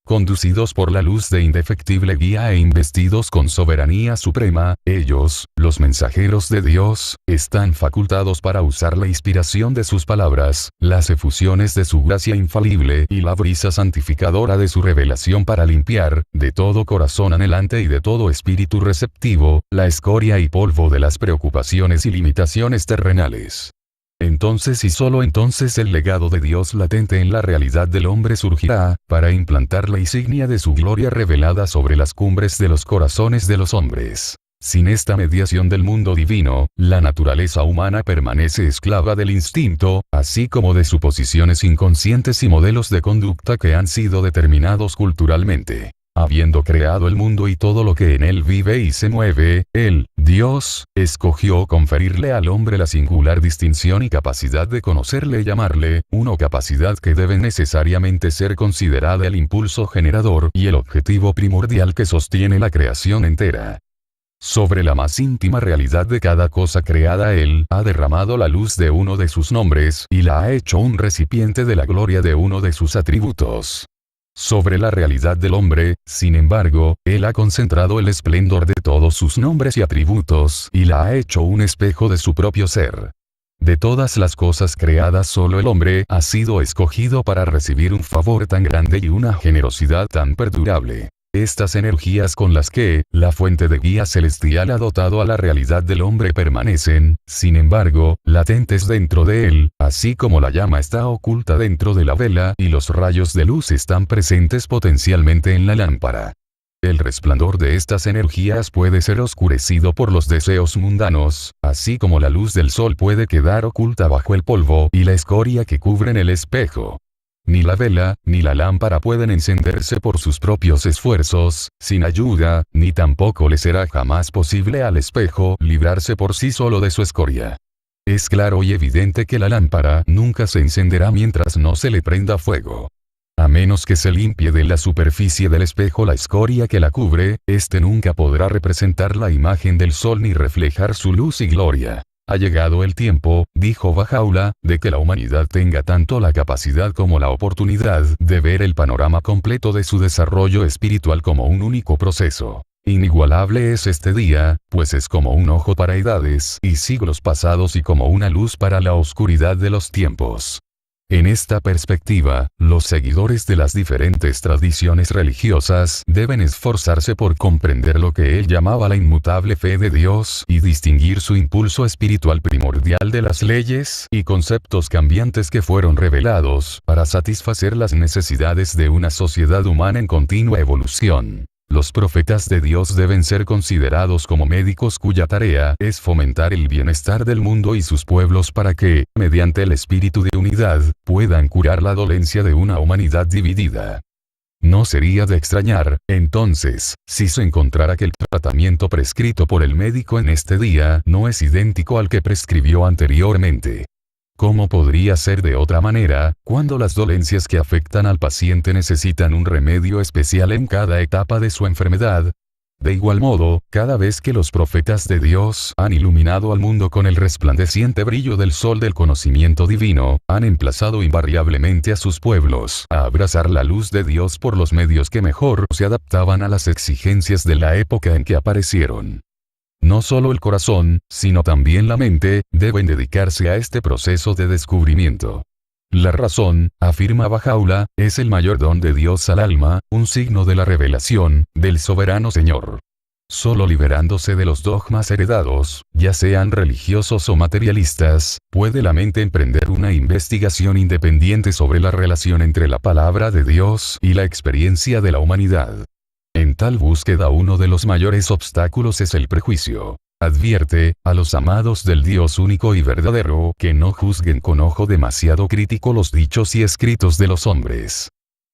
Conducidos por la luz de indefectible guía e investidos con soberanía suprema, ellos, los mensajeros de Dios, están facultados para usar la inspiración de sus palabras, las efusiones de su gracia infalible y la brisa santificadora de su revelación para limpiar, de todo corazón anhelante y de todo espíritu receptivo, la escoria y polvo de las preocupaciones y limitaciones terrenales. Entonces y solo entonces el legado de Dios latente en la realidad del hombre surgirá, para implantar la insignia de su gloria revelada sobre las cumbres de los corazones de los hombres. Sin esta mediación del mundo divino, la naturaleza humana permanece esclava del instinto, así como de suposiciones inconscientes y modelos de conducta que han sido determinados culturalmente. Habiendo creado el mundo y todo lo que en él vive y se mueve, Él, Dios, escogió conferirle al hombre la singular distinción y capacidad de conocerle y amarle, una capacidad que debe necesariamente ser considerada el impulso generador y el objetivo primordial que sostiene la creación entera. Sobre la más íntima realidad de cada cosa creada Él ha derramado la luz de uno de sus nombres y la ha hecho un recipiente de la gloria de uno de sus atributos. Sobre la realidad del hombre, sin embargo, Él ha concentrado el esplendor de todos sus nombres y atributos y la ha hecho un espejo de su propio ser. De todas las cosas creadas solo el hombre ha sido escogido para recibir un favor tan grande y una generosidad tan perdurable. Estas energías con las que la fuente de guía celestial ha dotado a la realidad del hombre permanecen, sin embargo, latentes dentro de él, así como la llama está oculta dentro de la vela y los rayos de luz están presentes potencialmente en la lámpara. El resplandor de estas energías puede ser oscurecido por los deseos mundanos, así como la luz del sol puede quedar oculta bajo el polvo y la escoria que cubren el espejo. Ni la vela, ni la lámpara pueden encenderse por sus propios esfuerzos, sin ayuda, ni tampoco le será jamás posible al espejo librarse por sí solo de su escoria. Es claro y evidente que la lámpara nunca se encenderá mientras no se le prenda fuego. A menos que se limpie de la superficie del espejo la escoria que la cubre, éste nunca podrá representar la imagen del sol ni reflejar su luz y gloria. Ha llegado el tiempo, dijo Baha'u'lláh, de que la humanidad tenga tanto la capacidad como la oportunidad de ver el panorama completo de su desarrollo espiritual como un único proceso. Inigualable es este día, pues es como un ojo para edades y siglos pasados y como una luz para la oscuridad de los tiempos. En esta perspectiva, los seguidores de las diferentes tradiciones religiosas deben esforzarse por comprender lo que él llamaba la inmutable fe de Dios y distinguir su impulso espiritual primordial de las leyes y conceptos cambiantes que fueron revelados para satisfacer las necesidades de una sociedad humana en continua evolución. Los profetas de Dios deben ser considerados como médicos cuya tarea es fomentar el bienestar del mundo y sus pueblos para que, mediante el espíritu de unidad, puedan curar la dolencia de una humanidad dividida. No sería de extrañar, entonces, si se encontrara que el tratamiento prescrito por el médico en este día no es idéntico al que prescribió anteriormente. ¿Cómo podría ser de otra manera, cuando las dolencias que afectan al paciente necesitan un remedio especial en cada etapa de su enfermedad? De igual modo, cada vez que los profetas de Dios han iluminado al mundo con el resplandeciente brillo del sol del conocimiento divino, han emplazado invariablemente a sus pueblos a abrazar la luz de Dios por los medios que mejor se adaptaban a las exigencias de la época en que aparecieron. No solo el corazón, sino también la mente, deben dedicarse a este proceso de descubrimiento. La razón, afirma Baha'u'lláh, es el mayor don de Dios al alma, un signo de la revelación del soberano Señor. Solo liberándose de los dogmas heredados, ya sean religiosos o materialistas, puede la mente emprender una investigación independiente sobre la relación entre la palabra de Dios y la experiencia de la humanidad. En tal búsqueda uno de los mayores obstáculos es el prejuicio. Advierte a los amados del Dios único y verdadero que no juzguen con ojo demasiado crítico los dichos y escritos de los hombres.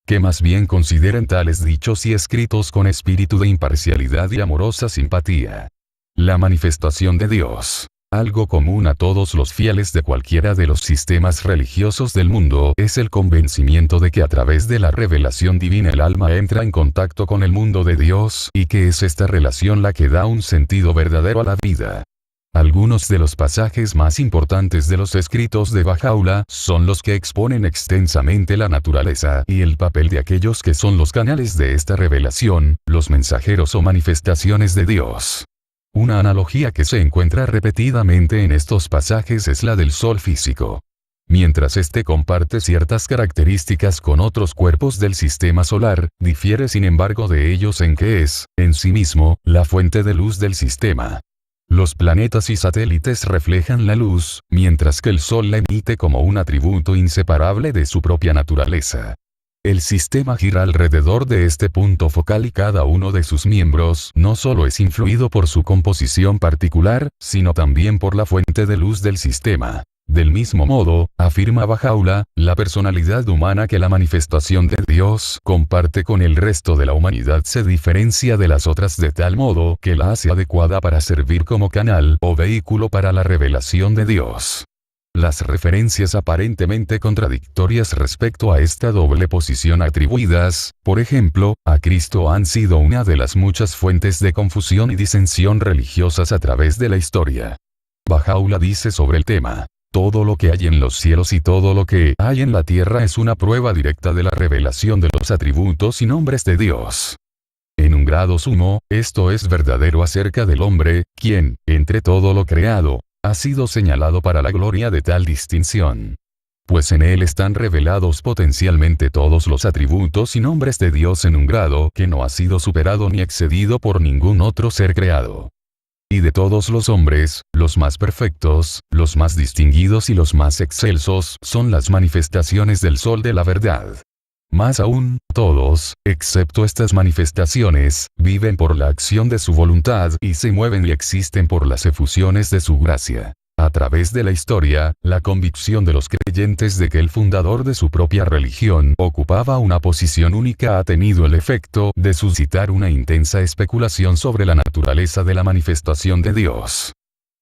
Que más bien consideren tales dichos y escritos con espíritu de imparcialidad y amorosa simpatía. La manifestación de Dios, algo común a todos los fieles de cualquiera de los sistemas religiosos del mundo, es el convencimiento de que a través de la revelación divina el alma entra en contacto con el mundo de Dios y que es esta relación la que da un sentido verdadero a la vida. Algunos de los pasajes más importantes de los escritos de Baha'u'lláh son los que exponen extensamente la naturaleza y el papel de aquellos que son los canales de esta revelación, los mensajeros o manifestaciones de Dios. Una analogía que se encuentra repetidamente en estos pasajes es la del sol físico. Mientras éste comparte ciertas características con otros cuerpos del sistema solar, difiere sin embargo de ellos en que es, en sí mismo, la fuente de luz del sistema. Los planetas y satélites reflejan la luz, mientras que el sol la emite como un atributo inseparable de su propia naturaleza. El sistema gira alrededor de este punto focal y cada uno de sus miembros no solo es influido por su composición particular, sino también por la fuente de luz del sistema. Del mismo modo, afirma Baha'u'lláh, la personalidad humana que la manifestación de Dios comparte con el resto de la humanidad se diferencia de las otras de tal modo que la hace adecuada para servir como canal o vehículo para la revelación de Dios. Las referencias aparentemente contradictorias respecto a esta doble posición atribuidas, por ejemplo, a Cristo han sido una de las muchas fuentes de confusión y disensión religiosas a través de la historia. Baha'u'lláh dice sobre el tema: todo lo que hay en los cielos y todo lo que hay en la tierra es una prueba directa de la revelación de los atributos y nombres de Dios. En un grado sumo, esto es verdadero acerca del hombre, quien, entre todo lo creado, ha sido señalado para la gloria de tal distinción. Pues en él están revelados potencialmente todos los atributos y nombres de Dios en un grado que no ha sido superado ni excedido por ningún otro ser creado. Y de todos los hombres, los más perfectos, los más distinguidos y los más excelsos son las manifestaciones del sol de la verdad. Más aún, todos, excepto estas manifestaciones, viven por la acción de su voluntad y se mueven y existen por las efusiones de su gracia. A través de la historia, la convicción de los creyentes de que el fundador de su propia religión ocupaba una posición única ha tenido el efecto de suscitar una intensa especulación sobre la naturaleza de la manifestación de Dios.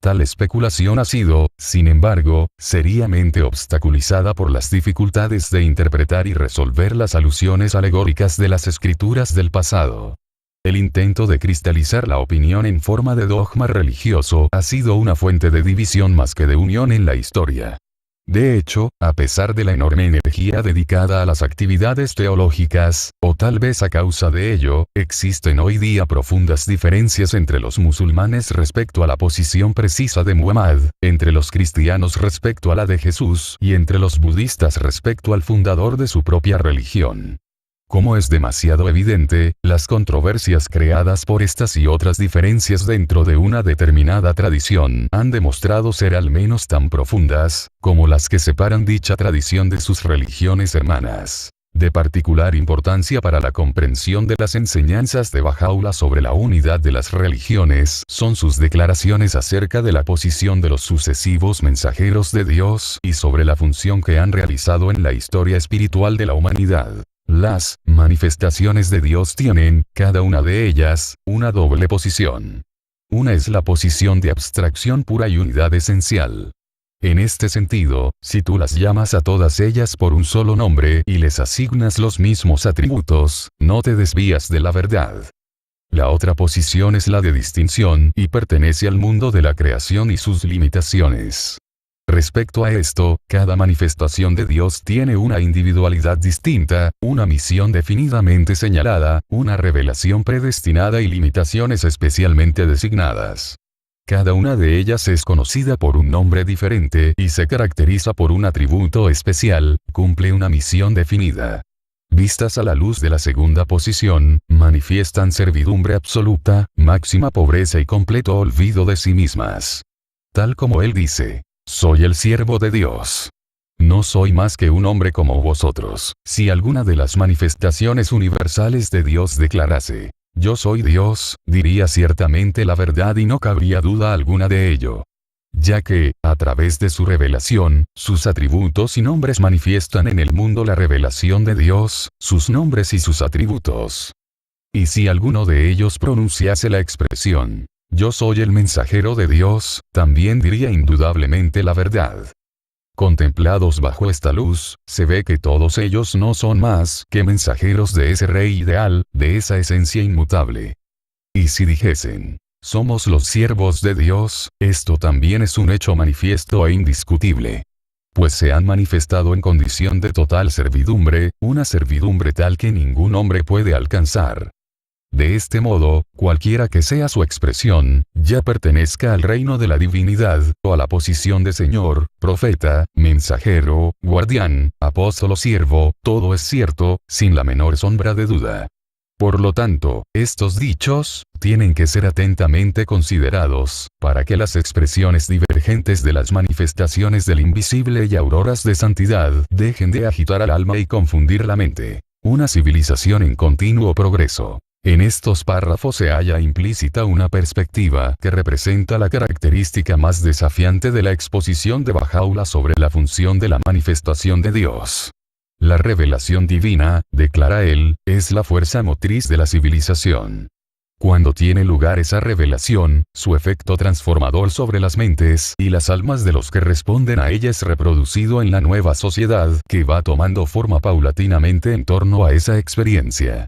Tal especulación ha sido, sin embargo, seriamente obstaculizada por las dificultades de interpretar y resolver las alusiones alegóricas de las escrituras del pasado. El intento de cristalizar la opinión en forma de dogma religioso ha sido una fuente de división más que de unión en la historia. De hecho, a pesar de la enorme energía dedicada a las actividades teológicas, o tal vez a causa de ello, existen hoy día profundas diferencias entre los musulmanes respecto a la posición precisa de Muhammad, entre los cristianos respecto a la de Jesús y entre los budistas respecto al fundador de su propia religión. Como es demasiado evidente, las controversias creadas por estas y otras diferencias dentro de una determinada tradición han demostrado ser al menos tan profundas, como las que separan dicha tradición de sus religiones hermanas. De particular importancia para la comprensión de las enseñanzas de Bahá'u'lláh sobre la unidad de las religiones son sus declaraciones acerca de la posición de los sucesivos mensajeros de Dios y sobre la función que han realizado en la historia espiritual de la humanidad. Las manifestaciones de Dios tienen, cada una de ellas, una doble posición. Una es la posición de abstracción pura y unidad esencial. En este sentido, si tú las llamas a todas ellas por un solo nombre y les asignas los mismos atributos, no te desvías de la verdad. La otra posición es la de distinción y pertenece al mundo de la creación y sus limitaciones. Respecto a esto, cada manifestación de Dios tiene una individualidad distinta, una misión definidamente señalada, una revelación predestinada y limitaciones especialmente designadas. Cada una de ellas es conocida por un nombre diferente y se caracteriza por un atributo especial, cumple una misión definida. Vistas a la luz de la segunda posición, manifiestan servidumbre absoluta, máxima pobreza y completo olvido de sí mismas. Tal como él dice: soy el siervo de Dios. No soy más que un hombre como vosotros. Si alguna de las manifestaciones universales de Dios declarase: yo soy Dios, diría ciertamente la verdad y no cabría duda alguna de ello. Ya que, a través de su revelación, sus atributos y nombres manifiestan en el mundo la revelación de Dios, sus nombres y sus atributos. Y si alguno de ellos pronunciase la expresión: yo soy el mensajero de Dios, también diría indudablemente la verdad. Contemplados bajo esta luz, se ve que todos ellos no son más que mensajeros de ese Rey ideal, de esa esencia inmutable. Y si dijesen: somos los siervos de Dios, esto también es un hecho manifiesto e indiscutible. Pues se han manifestado en condición de total servidumbre, una servidumbre tal que ningún hombre puede alcanzar. De este modo, cualquiera que sea su expresión, ya pertenezca al reino de la divinidad, o a la posición de Señor, profeta, mensajero, guardián, apóstol o siervo, todo es cierto, sin la menor sombra de duda. Por lo tanto, estos dichos tienen que ser atentamente considerados, para que las expresiones divergentes de las manifestaciones del invisible y auroras de santidad dejen de agitar al alma y confundir la mente. Una civilización en continuo progreso. En estos párrafos se halla implícita una perspectiva que representa la característica más desafiante de la exposición de Bahá'u'lláh sobre la función de la manifestación de Dios. La revelación divina, declara él, es la fuerza motriz de la civilización. Cuando tiene lugar esa revelación, su efecto transformador sobre las mentes y las almas de los que responden a ella es reproducido en la nueva sociedad que va tomando forma paulatinamente en torno a esa experiencia.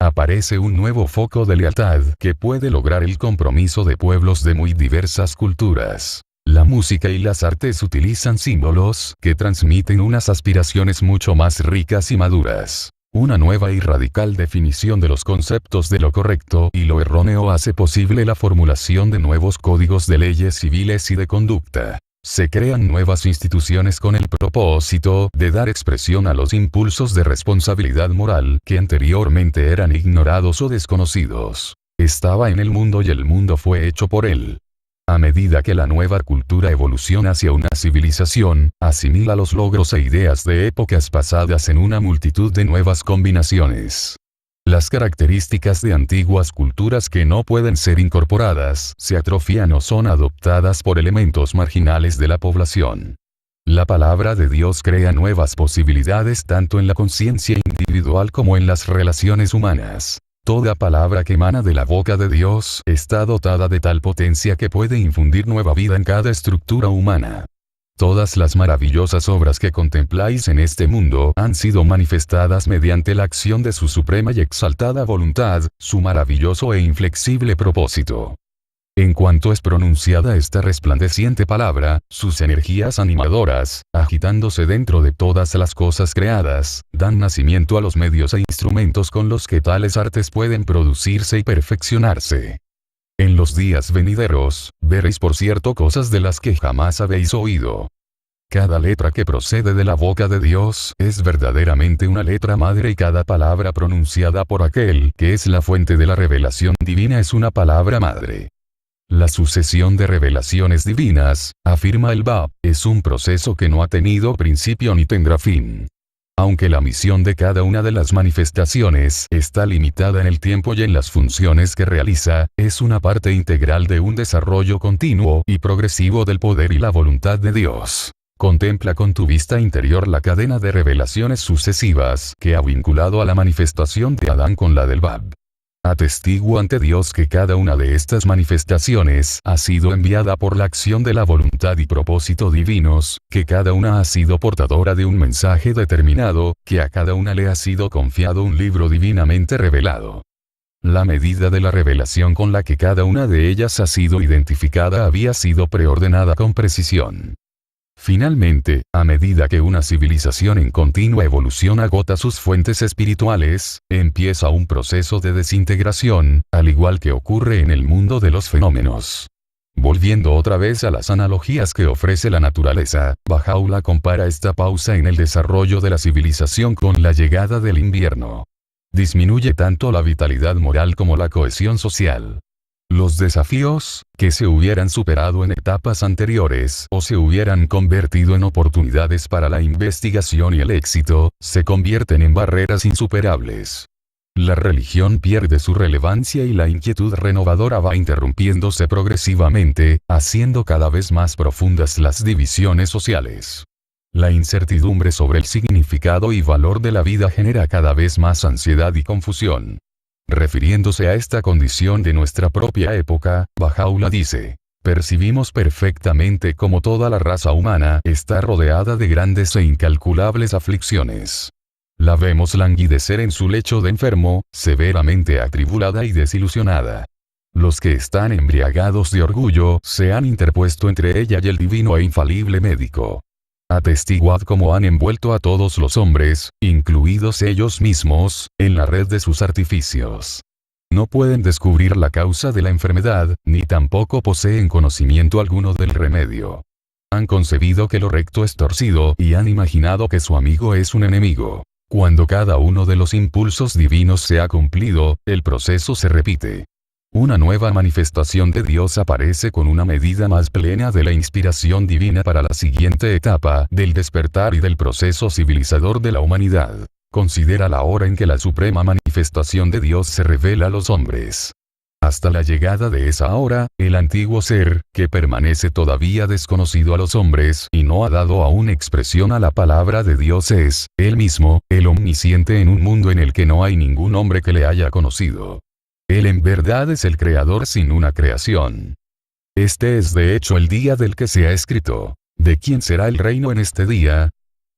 Aparece un nuevo foco de lealtad que puede lograr el compromiso de pueblos de muy diversas culturas. La música y las artes utilizan símbolos que transmiten unas aspiraciones mucho más ricas y maduras. Una nueva y radical definición de los conceptos de lo correcto y lo erróneo hace posible la formulación de nuevos códigos de leyes civiles y de conducta. Se crean nuevas instituciones con el propósito de dar expresión a los impulsos de responsabilidad moral que anteriormente eran ignorados o desconocidos. Estaba en el mundo y el mundo fue hecho por él. A medida que la nueva cultura evoluciona hacia una civilización, asimila los logros e ideas de épocas pasadas en una multitud de nuevas combinaciones. Las características de antiguas culturas que no pueden ser incorporadas se atrofian o son adoptadas por elementos marginales de la población. La palabra de Dios crea nuevas posibilidades tanto en la conciencia individual como en las relaciones humanas. Toda palabra que emana de la boca de Dios está dotada de tal potencia que puede infundir nueva vida en cada estructura humana. Todas las maravillosas obras que contempláis en este mundo han sido manifestadas mediante la acción de su suprema y exaltada voluntad, su maravilloso e inflexible propósito. En cuanto es pronunciada esta resplandeciente palabra, sus energías animadoras, agitándose dentro de todas las cosas creadas, dan nacimiento a los medios e instrumentos con los que tales artes pueden producirse y perfeccionarse. En los días venideros, veréis por cierto cosas de las que jamás habéis oído. Cada letra que procede de la boca de Dios es verdaderamente una letra madre y cada palabra pronunciada por aquel que es la fuente de la revelación divina es una palabra madre. La sucesión de revelaciones divinas, afirma el Bab, es un proceso que no ha tenido principio ni tendrá fin. Aunque la misión de cada una de las manifestaciones está limitada en el tiempo y en las funciones que realiza, es una parte integral de un desarrollo continuo y progresivo del poder y la voluntad de Dios. Contempla con tu vista interior la cadena de revelaciones sucesivas que ha vinculado a la manifestación de Adán con la del Bab. Atestigo ante Dios que cada una de estas manifestaciones ha sido enviada por la acción de la voluntad y propósito divinos, que cada una ha sido portadora de un mensaje determinado, que a cada una le ha sido confiado un libro divinamente revelado. La medida de la revelación con la que cada una de ellas ha sido identificada había sido preordenada con precisión. Finalmente, a medida que una civilización en continua evolución agota sus fuentes espirituales, empieza un proceso de desintegración, al igual que ocurre en el mundo de los fenómenos. Volviendo otra vez a las analogías que ofrece la naturaleza, Baha'u'lláh compara esta pausa en el desarrollo de la civilización con la llegada del invierno. Disminuye tanto la vitalidad moral como la cohesión social. Los desafíos, que se hubieran superado en etapas anteriores o se hubieran convertido en oportunidades para la investigación y el éxito, se convierten en barreras insuperables. La religión pierde su relevancia y la inquietud renovadora va interrumpiéndose progresivamente, haciendo cada vez más profundas las divisiones sociales. La incertidumbre sobre el significado y valor de la vida genera cada vez más ansiedad y confusión. Refiriéndose a esta condición de nuestra propia época, Baha'u'lláh dice: percibimos perfectamente cómo toda la raza humana está rodeada de grandes e incalculables aflicciones. La vemos languidecer en su lecho de enfermo, severamente atribulada y desilusionada. Los que están embriagados de orgullo se han interpuesto entre ella y el divino e infalible médico. Atestiguad cómo han envuelto a todos los hombres, incluidos ellos mismos, en la red de sus artificios. No pueden descubrir la causa de la enfermedad, ni tampoco poseen conocimiento alguno del remedio. Han concebido que lo recto es torcido y han imaginado que su amigo es un enemigo. Cuando cada uno de los impulsos divinos se ha cumplido, el proceso se repite. Una nueva manifestación de Dios aparece con una medida más plena de la inspiración divina para la siguiente etapa del despertar y del proceso civilizador de la humanidad. Considera la hora en que la suprema manifestación de Dios se revela a los hombres. Hasta la llegada de esa hora, el antiguo ser, que permanece todavía desconocido a los hombres y no ha dado aún expresión a la palabra de Dios es, él mismo, el omnisciente en un mundo en el que no hay ningún hombre que le haya conocido. Él en verdad es el creador sin una creación. Este es de hecho el día del que se ha escrito. ¿De quién será el reino en este día?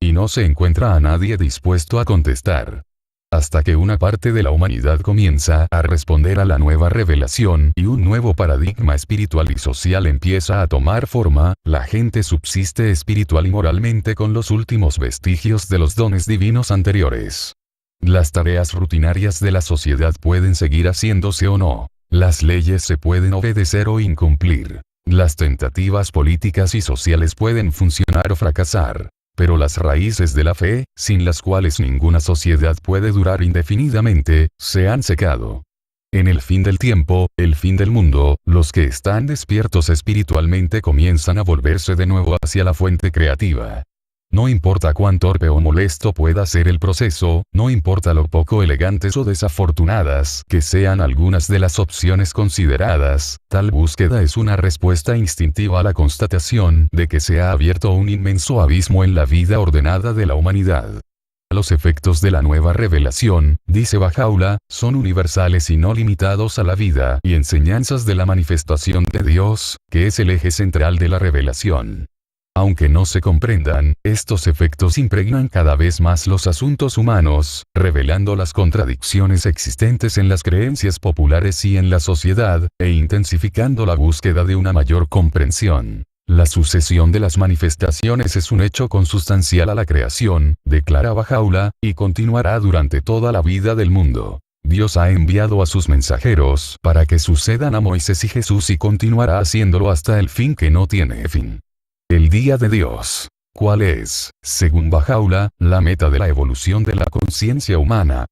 Y no se encuentra a nadie dispuesto a contestar. Hasta que una parte de la humanidad comienza a responder a la nueva revelación y un nuevo paradigma espiritual y social empieza a tomar forma, la gente subsiste espiritual y moralmente con los últimos vestigios de los dones divinos anteriores. Las tareas rutinarias de la sociedad pueden seguir haciéndose o no. Las leyes se pueden obedecer o incumplir. Las tentativas políticas y sociales pueden funcionar o fracasar. Pero las raíces de la fe, sin las cuales ninguna sociedad puede durar indefinidamente, se han secado. En el fin del tiempo, el fin del mundo, los que están despiertos espiritualmente comienzan a volverse de nuevo hacia la fuente creativa. No importa cuán torpe o molesto pueda ser el proceso, no importa lo poco elegantes o desafortunadas que sean algunas de las opciones consideradas, tal búsqueda es una respuesta instintiva a la constatación de que se ha abierto un inmenso abismo en la vida ordenada de la humanidad. Los efectos de la nueva revelación, dice Baha'u'lláh, son universales y no limitados a la vida y enseñanzas de la manifestación de Dios, que es el eje central de la revelación. Aunque no se comprendan, estos efectos impregnan cada vez más los asuntos humanos, revelando las contradicciones existentes en las creencias populares y en la sociedad, e intensificando la búsqueda de una mayor comprensión. La sucesión de las manifestaciones es un hecho consustancial a la creación, declara Baha'u'lláh, y continuará durante toda la vida del mundo. Dios ha enviado a sus mensajeros para que sucedan a Moisés y Jesús y continuará haciéndolo hasta el fin que no tiene fin. El día de Dios. ¿Cuál es, según Baha'u'lláh, la meta de la evolución de la conciencia humana?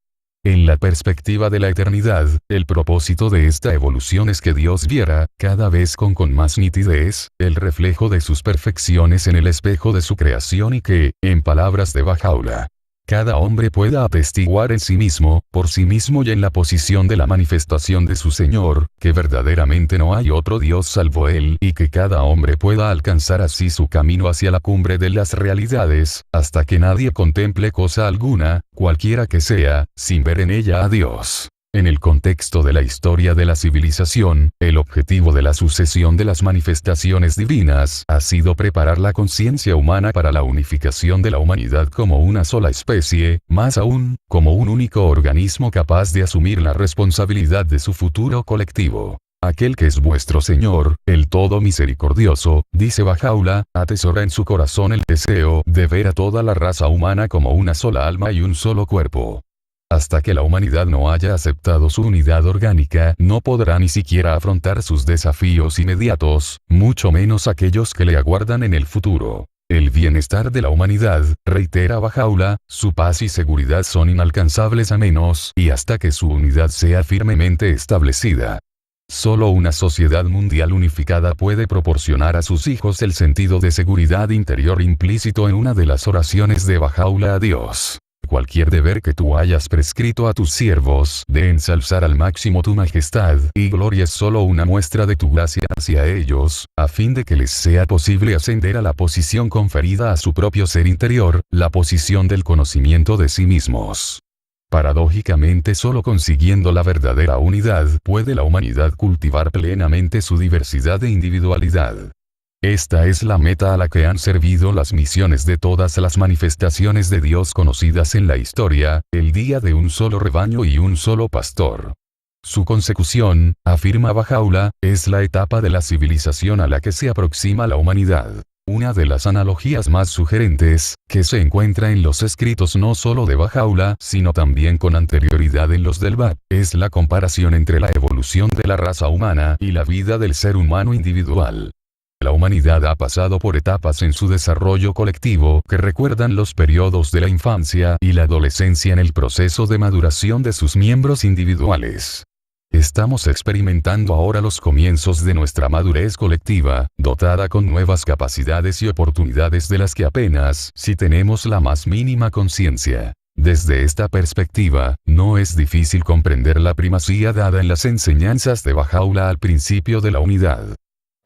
En la perspectiva de la eternidad, el propósito de esta evolución es que Dios viera, cada vez con más nitidez, el reflejo de sus perfecciones en el espejo de su creación y que, en palabras de Baha'u'lláh, cada hombre pueda atestiguar en sí mismo, por sí mismo y en la posición de la manifestación de su Señor, que verdaderamente no hay otro Dios salvo Él y que cada hombre pueda alcanzar así su camino hacia la cumbre de las realidades, hasta que nadie contemple cosa alguna, cualquiera que sea, sin ver en ella a Dios. En el contexto de la historia de la civilización, el objetivo de la sucesión de las manifestaciones divinas ha sido preparar la conciencia humana para la unificación de la humanidad como una sola especie, más aún, como un único organismo capaz de asumir la responsabilidad de su futuro colectivo. Aquel que es vuestro Señor, el Todo Misericordioso, dice Baha'u'lláh, atesora en su corazón el deseo de ver a toda la raza humana como una sola alma y un solo cuerpo. Hasta que la humanidad no haya aceptado su unidad orgánica, no podrá ni siquiera afrontar sus desafíos inmediatos, mucho menos aquellos que le aguardan en el futuro. El bienestar de la humanidad, reitera Baha'u'lláh, su paz y seguridad son inalcanzables a menos y hasta que su unidad sea firmemente establecida. Solo una sociedad mundial unificada puede proporcionar a sus hijos el sentido de seguridad interior implícito en una de las oraciones de Baha'u'lláh a Dios. Cualquier deber que tú hayas prescrito a tus siervos de ensalzar al máximo tu majestad y gloria es solo una muestra de tu gracia hacia ellos, a fin de que les sea posible ascender a la posición conferida a su propio ser interior, la posición del conocimiento de sí mismos. Paradójicamente, solo consiguiendo la verdadera unidad puede la humanidad cultivar plenamente su diversidad e individualidad. Esta es la meta a la que han servido las misiones de todas las manifestaciones de Dios conocidas en la historia, el día de un solo rebaño y un solo pastor. Su consecución, afirma Baha'u'lláh, es la etapa de la civilización a la que se aproxima la humanidad. Una de las analogías más sugerentes, que se encuentra en los escritos no solo de Baha'u'lláh, sino también con anterioridad en los del Bab, es la comparación entre la evolución de la raza humana y la vida del ser humano individual. La humanidad ha pasado por etapas en su desarrollo colectivo que recuerdan los periodos de la infancia y la adolescencia en el proceso de maduración de sus miembros individuales. Estamos experimentando ahora los comienzos de nuestra madurez colectiva, dotada con nuevas capacidades y oportunidades de las que apenas si tenemos la más mínima conciencia. Desde esta perspectiva, no es difícil comprender la primacía dada en las enseñanzas de Baha'u'lláh al principio de la unidad.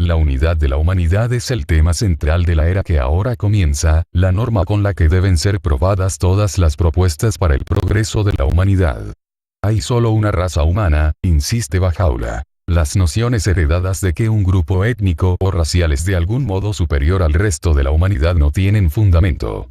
La unidad de la humanidad es el tema central de la era que ahora comienza, la norma con la que deben ser probadas todas las propuestas para el progreso de la humanidad. Hay solo una raza humana, insiste Baha'u'lláh. Las nociones heredadas de que un grupo étnico o racial es de algún modo superior al resto de la humanidad no tienen fundamento.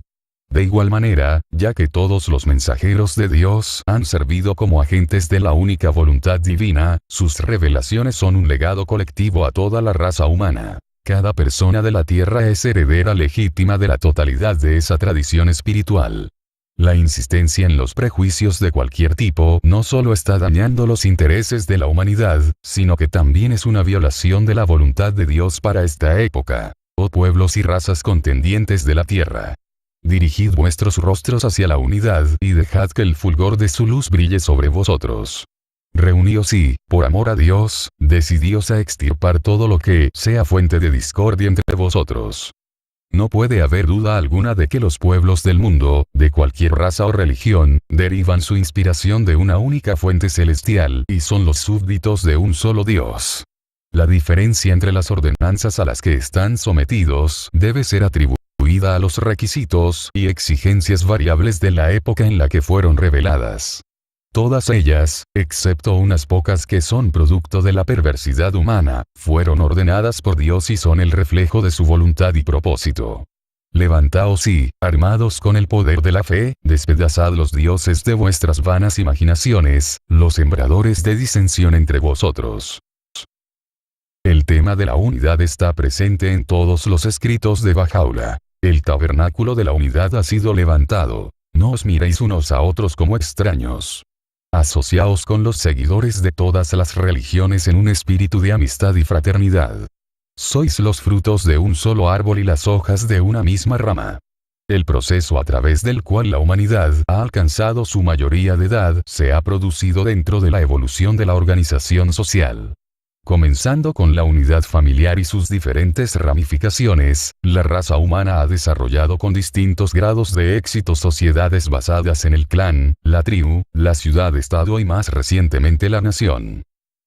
De igual manera, ya que todos los mensajeros de Dios han servido como agentes de la única voluntad divina, sus revelaciones son un legado colectivo a toda la raza humana. Cada persona de la tierra es heredera legítima de la totalidad de esa tradición espiritual. La insistencia en los prejuicios de cualquier tipo no solo está dañando los intereses de la humanidad, sino que también es una violación de la voluntad de Dios para esta época. Oh pueblos y razas contendientes de la tierra. Dirigid vuestros rostros hacia la unidad y dejad que el fulgor de su luz brille sobre vosotros. Reuníos y, por amor a Dios, decidíos a extirpar todo lo que sea fuente de discordia entre vosotros. No puede haber duda alguna de que los pueblos del mundo, de cualquier raza o religión, derivan su inspiración de una única fuente celestial y son los súbditos de un solo Dios. La diferencia entre las ordenanzas a las que están sometidos debe ser atribuida incluida a los requisitos y exigencias variables de la época en la que fueron reveladas. Todas ellas, excepto unas pocas que son producto de la perversidad humana, fueron ordenadas por Dios y son el reflejo de su voluntad y propósito. Levantaos y, armados con el poder de la fe, despedazad los dioses de vuestras vanas imaginaciones, los sembradores de disensión entre vosotros. El tema de la unidad está presente en todos los escritos de Bahá'u'lláh. El tabernáculo de la unidad ha sido levantado. No os miréis unos a otros como extraños. Asociaos con los seguidores de todas las religiones en un espíritu de amistad y fraternidad. Sois los frutos de un solo árbol y las hojas de una misma rama. El proceso a través del cual la humanidad ha alcanzado su mayoría de edad se ha producido dentro de la evolución de la organización social. Comenzando con la unidad familiar y sus diferentes ramificaciones, la raza humana ha desarrollado con distintos grados de éxito sociedades basadas en el clan, la tribu, la ciudad-estado y más recientemente la nación.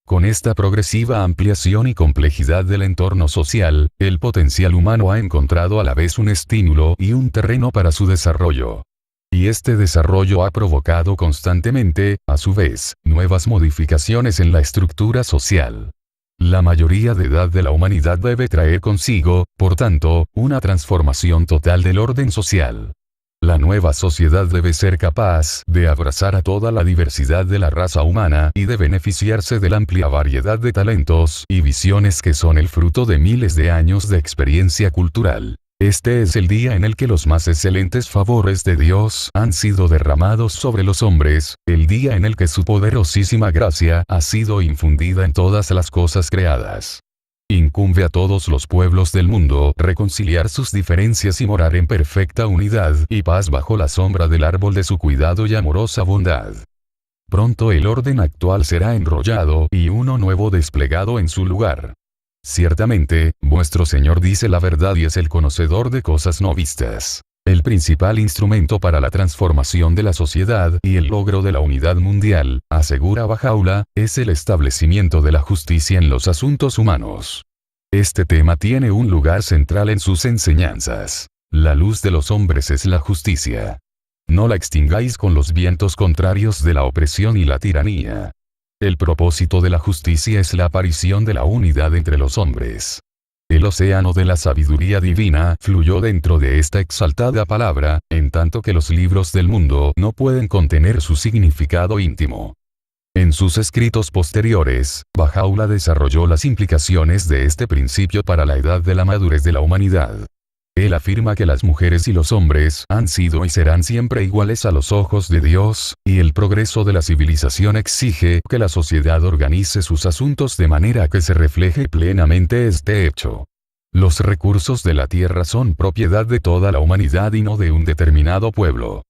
Con esta progresiva ampliación y complejidad del entorno social, el potencial humano ha encontrado a la vez un estímulo y un terreno para su desarrollo. Y este desarrollo ha provocado constantemente, a su vez, nuevas modificaciones en la estructura social. La mayoría de edad de la humanidad debe traer consigo, por tanto, una transformación total del orden social. La nueva sociedad debe ser capaz de abrazar a toda la diversidad de la raza humana y de beneficiarse de la amplia variedad de talentos y visiones que son el fruto de miles de años de experiencia cultural. Este es el día en el que los más excelentes favores de Dios han sido derramados sobre los hombres, el día en el que su poderosísima gracia ha sido infundida en todas las cosas creadas. Incumbe a todos los pueblos del mundo reconciliar sus diferencias y morar en perfecta unidad y paz bajo la sombra del árbol de su cuidado y amorosa bondad. Pronto el orden actual será enrollado y uno nuevo desplegado en su lugar. Ciertamente, vuestro Señor dice la verdad y es el conocedor de cosas no vistas. El principal instrumento para la transformación de la sociedad y el logro de la unidad mundial, asegura Bahá'u'lláh, es el establecimiento de la justicia en los asuntos humanos. Este tema tiene un lugar central en sus enseñanzas. La luz de los hombres es la justicia. No la extingáis con los vientos contrarios de la opresión y la tiranía. El propósito de la justicia es la aparición de la unidad entre los hombres. El océano de la sabiduría divina fluyó dentro de esta exaltada palabra, en tanto que los libros del mundo no pueden contener su significado íntimo. En sus escritos posteriores, Bahá'u'lláh desarrolló las implicaciones de este principio para la edad de la madurez de la humanidad. Él afirma que las mujeres y los hombres han sido y serán siempre iguales a los ojos de Dios, y el progreso de la civilización exige que la sociedad organice sus asuntos de manera que se refleje plenamente este hecho. Los recursos de la tierra son propiedad de toda la humanidad y no de un determinado pueblo.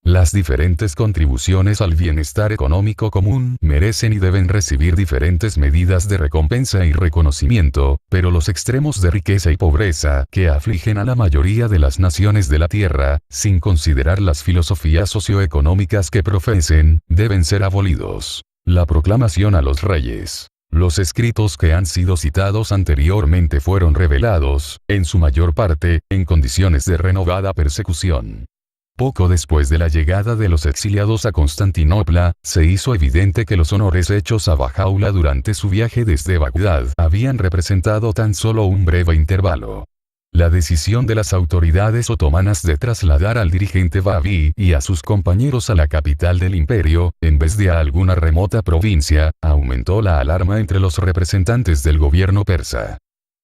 Las diferentes contribuciones al bienestar económico común merecen y deben recibir diferentes medidas de recompensa y reconocimiento, pero los extremos de riqueza y pobreza que afligen a la mayoría de las naciones de la tierra, sin considerar las filosofías socioeconómicas que profesen, deben ser abolidos. La proclamación a los reyes. Los escritos que han sido citados anteriormente fueron revelados, en su mayor parte, en condiciones de renovada persecución. Poco después de la llegada de los exiliados a Constantinopla, se hizo evidente que los honores hechos a Bahá'u'lláh durante su viaje desde Bagdad habían representado tan solo un breve intervalo. La decisión de las autoridades otomanas de trasladar al dirigente Bábí y a sus compañeros a la capital del imperio, en vez de a alguna remota provincia, aumentó la alarma entre los representantes del gobierno persa.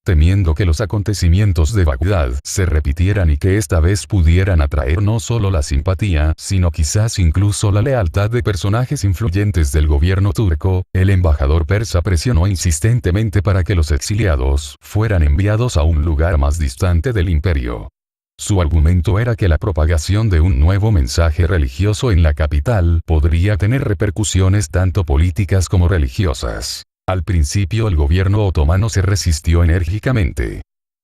Temiendo que los acontecimientos de Bagdad se repitieran y que esta vez pudieran atraer no solo la simpatía, sino quizás incluso la lealtad de personajes influyentes del gobierno turco, el embajador persa presionó insistentemente para que los exiliados fueran enviados a un lugar más distante del imperio. Su argumento era que la propagación de un nuevo mensaje religioso en la capital podría tener repercusiones tanto políticas como religiosas. Al principio el gobierno otomano se resistió enérgicamente.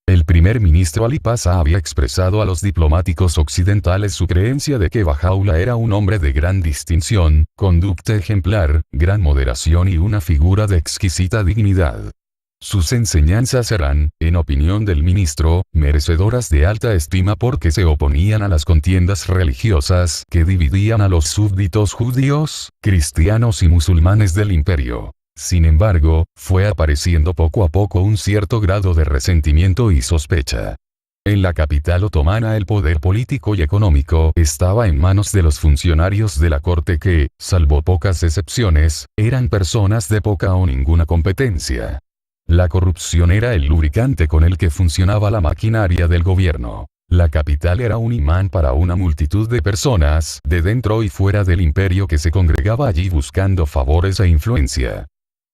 El primer ministro Ali Pasha había expresado a los diplomáticos occidentales su creencia de que Bahá'u'lláh era un hombre de gran distinción, conducta ejemplar, gran moderación y una figura de exquisita dignidad. Sus enseñanzas eran, en opinión del ministro, merecedoras de alta estima porque se oponían a las contiendas religiosas que dividían a los súbditos judíos, cristianos y musulmanes del imperio. Sin embargo, fue apareciendo poco a poco un cierto grado de resentimiento y sospecha. En la capital otomana el poder político y económico estaba en manos de los funcionarios de la corte que, salvo pocas excepciones, eran personas de poca o ninguna competencia. La corrupción era el lubricante con el que funcionaba la maquinaria del gobierno. La capital era un imán para una multitud de personas, de dentro y fuera del imperio que se congregaba allí buscando favores e influencia.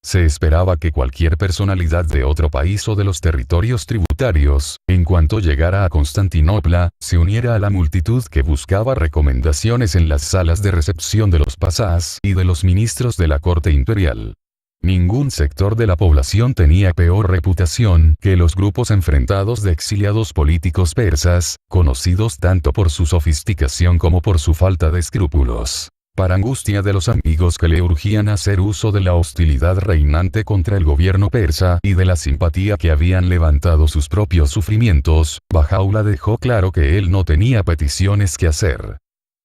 Se esperaba que cualquier personalidad de otro país o de los territorios tributarios, en cuanto llegara a Constantinopla, se uniera a la multitud que buscaba recomendaciones en las salas de recepción de los pasás y de los ministros de la corte imperial. Ningún sector de la población tenía peor reputación que los grupos enfrentados de exiliados políticos persas, conocidos tanto por su sofisticación como por su falta de escrúpulos. Para angustia de los amigos que le urgían a hacer uso de la hostilidad reinante contra el gobierno persa y de la simpatía que habían levantado sus propios sufrimientos, Bahá'u'lláh dejó claro que él no tenía peticiones que hacer.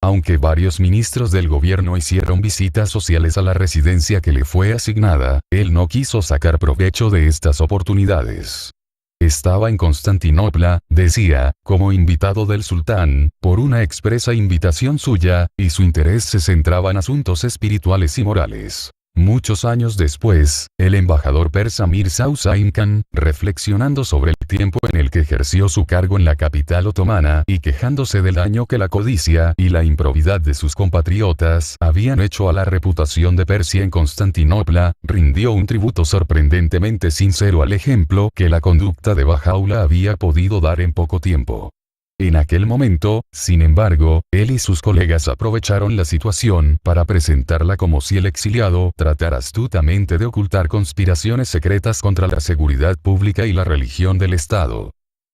Aunque varios ministros del gobierno hicieron visitas sociales a la residencia que le fue asignada, él no quiso sacar provecho de estas oportunidades. Estaba en Constantinopla, decía, como invitado del sultán, por una expresa invitación suya, y su interés se centraba en asuntos espirituales y morales. Muchos años después, el embajador persa Mirza Husayn Khan, reflexionando sobre el tiempo en el que ejerció su cargo en la capital otomana y quejándose del daño que la codicia y la improbidad de sus compatriotas habían hecho a la reputación de Persia en Constantinopla, rindió un tributo sorprendentemente sincero al ejemplo que la conducta de Bahá'u'lláh había podido dar en poco tiempo. En aquel momento, sin embargo, él y sus colegas aprovecharon la situación para presentarla como si el exiliado tratara astutamente de ocultar conspiraciones secretas contra la seguridad pública y la religión del Estado.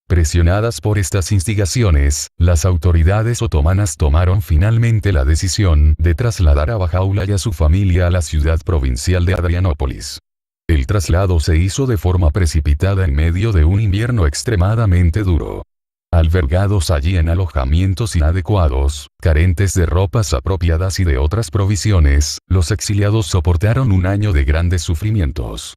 Presionadas por estas instigaciones, las autoridades otomanas tomaron finalmente la decisión de trasladar a Bahá'u'lláh y a su familia a la ciudad provincial de Adrianópolis. El traslado se hizo de forma precipitada en medio de un invierno extremadamente duro. Albergados allí en alojamientos inadecuados, carentes de ropas apropiadas y de otras provisiones, los exiliados soportaron un año de grandes sufrimientos.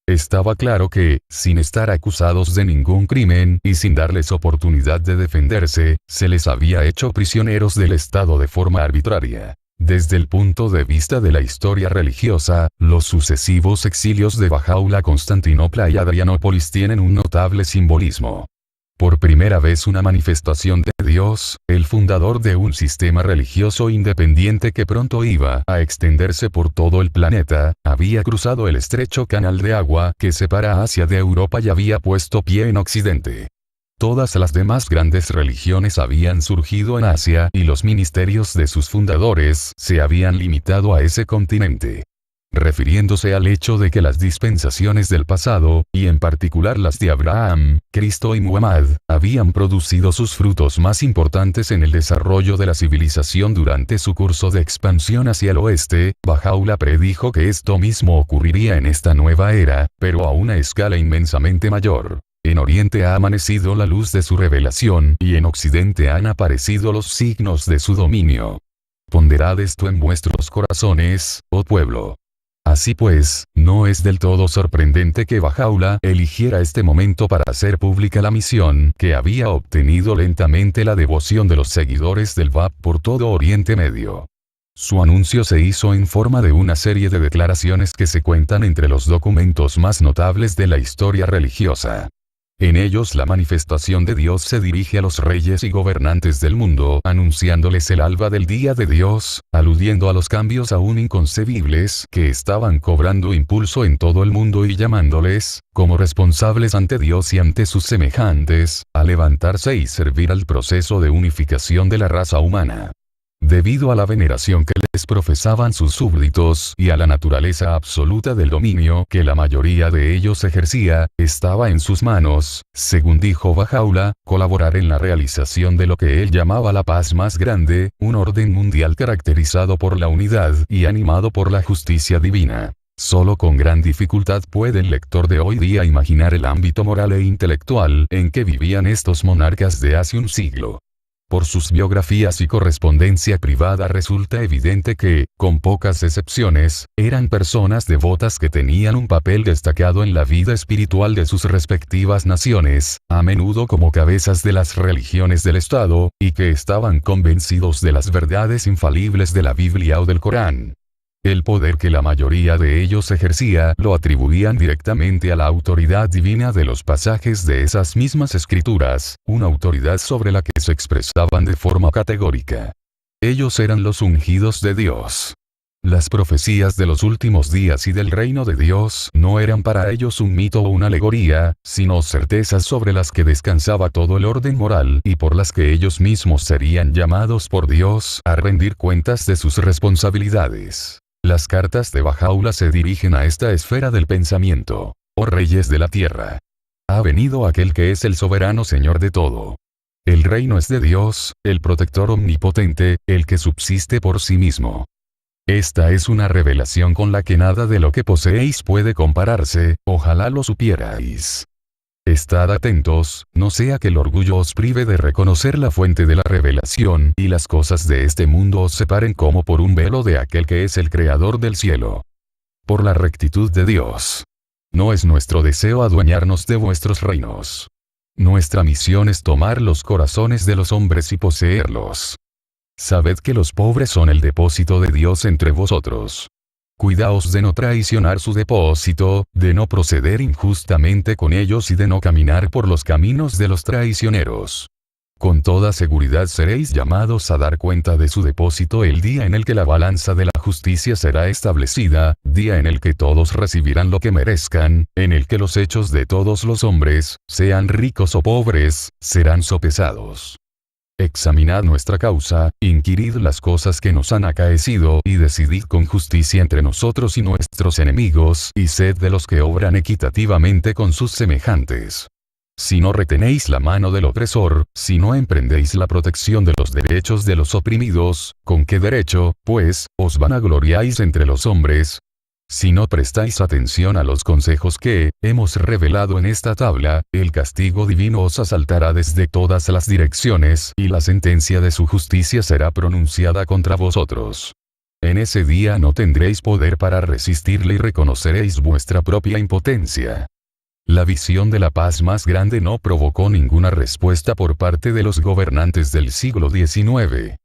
Estaba claro que, sin estar acusados de ningún crimen y sin darles oportunidad de defenderse, se les había hecho prisioneros del Estado de forma arbitraria. Desde el punto de vista de la historia religiosa, los sucesivos exilios de Bahá'u'lláh a Constantinopla y Adrianópolis tienen un notable simbolismo. Por primera vez una manifestación de Dios, el fundador de un sistema religioso independiente que pronto iba a extenderse por todo el planeta, había cruzado el estrecho canal de agua que separa Asia de Europa y había puesto pie en Occidente. Todas las demás grandes religiones habían surgido en Asia y los ministerios de sus fundadores se habían limitado a ese continente. Refiriéndose al hecho de que las dispensaciones del pasado, y en particular las de Abraham, Cristo y Muhammad, habían producido sus frutos más importantes en el desarrollo de la civilización durante su curso de expansión hacia el oeste, Bahá'u'lláh predijo que esto mismo ocurriría en esta nueva era, pero a una escala inmensamente mayor. En Oriente ha amanecido la luz de su revelación y en Occidente han aparecido los signos de su dominio. Ponderad esto en vuestros corazones, oh pueblo. Así pues, no es del todo sorprendente que Bahá'u'lláh eligiera este momento para hacer pública la misión que había obtenido lentamente la devoción de los seguidores del Bab por todo Oriente Medio. Su anuncio se hizo en forma de una serie de declaraciones que se cuentan entre los documentos más notables de la historia religiosa. En ellos la manifestación de Dios se dirige a los reyes y gobernantes del mundo anunciándoles el alba del día de Dios, aludiendo a los cambios aún inconcebibles que estaban cobrando impulso en todo el mundo y llamándoles, como responsables ante Dios y ante sus semejantes, a levantarse y servir al proceso de unificación de la raza humana. Debido a la veneración que les profesaban sus súbditos y a la naturaleza absoluta del dominio que la mayoría de ellos ejercía, estaba en sus manos, según dijo Bahá'u'lláh, colaborar en la realización de lo que él llamaba la paz más grande, un orden mundial caracterizado por la unidad y animado por la justicia divina. Solo con gran dificultad puede el lector de hoy día imaginar el ámbito moral e intelectual en que vivían estos monarcas de hace un siglo. Por sus biografías y correspondencia privada resulta evidente que, con pocas excepciones, eran personas devotas que tenían un papel destacado en la vida espiritual de sus respectivas naciones, a menudo como cabezas de las religiones del Estado, y que estaban convencidos de las verdades infalibles de la Biblia o del Corán. El poder que la mayoría de ellos ejercía lo atribuían directamente a la autoridad divina de los pasajes de esas mismas escrituras, una autoridad sobre la que se expresaban de forma categórica. Ellos eran los ungidos de Dios. Las profecías de los últimos días y del reino de Dios no eran para ellos un mito o una alegoría, sino certezas sobre las que descansaba todo el orden moral y por las que ellos mismos serían llamados por Dios a rendir cuentas de sus responsabilidades. Las cartas de Bahá'u'lláh se dirigen a esta esfera del pensamiento. Oh reyes de la tierra. Ha venido aquel que es el soberano Señor de todo. El reino es de Dios, el protector omnipotente, el que subsiste por sí mismo. Esta es una revelación con la que nada de lo que poseéis puede compararse, ojalá lo supierais. Estad atentos, no sea que el orgullo os prive de reconocer la fuente de la revelación y las cosas de este mundo os separen como por un velo de aquel que es el creador del cielo. Por la rectitud de Dios. No es nuestro deseo adueñarnos de vuestros reinos. Nuestra misión es tomar los corazones de los hombres y poseerlos. Sabed que los pobres son el depósito de Dios entre vosotros. Cuidaos de no traicionar su depósito, de no proceder injustamente con ellos y de no caminar por los caminos de los traicioneros. Con toda seguridad seréis llamados a dar cuenta de su depósito el día en el que la balanza de la justicia será establecida, día en el que todos recibirán lo que merezcan, en el que los hechos de todos los hombres, sean ricos o pobres, serán sopesados. Examinad nuestra causa, inquirid las cosas que nos han acaecido y decidid con justicia entre nosotros y nuestros enemigos, y sed de los que obran equitativamente con sus semejantes. Si no retenéis la mano del opresor, si no emprendéis la protección de los derechos de los oprimidos, ¿con qué derecho, pues, os vanagloriáis entre los hombres? Si no prestáis atención a los consejos que hemos revelado en esta tabla, el castigo divino os asaltará desde todas las direcciones y la sentencia de su justicia será pronunciada contra vosotros. En ese día no tendréis poder para resistirle y reconoceréis vuestra propia impotencia. La visión de la paz más grande no provocó ninguna respuesta por parte de los gobernantes del siglo XIX.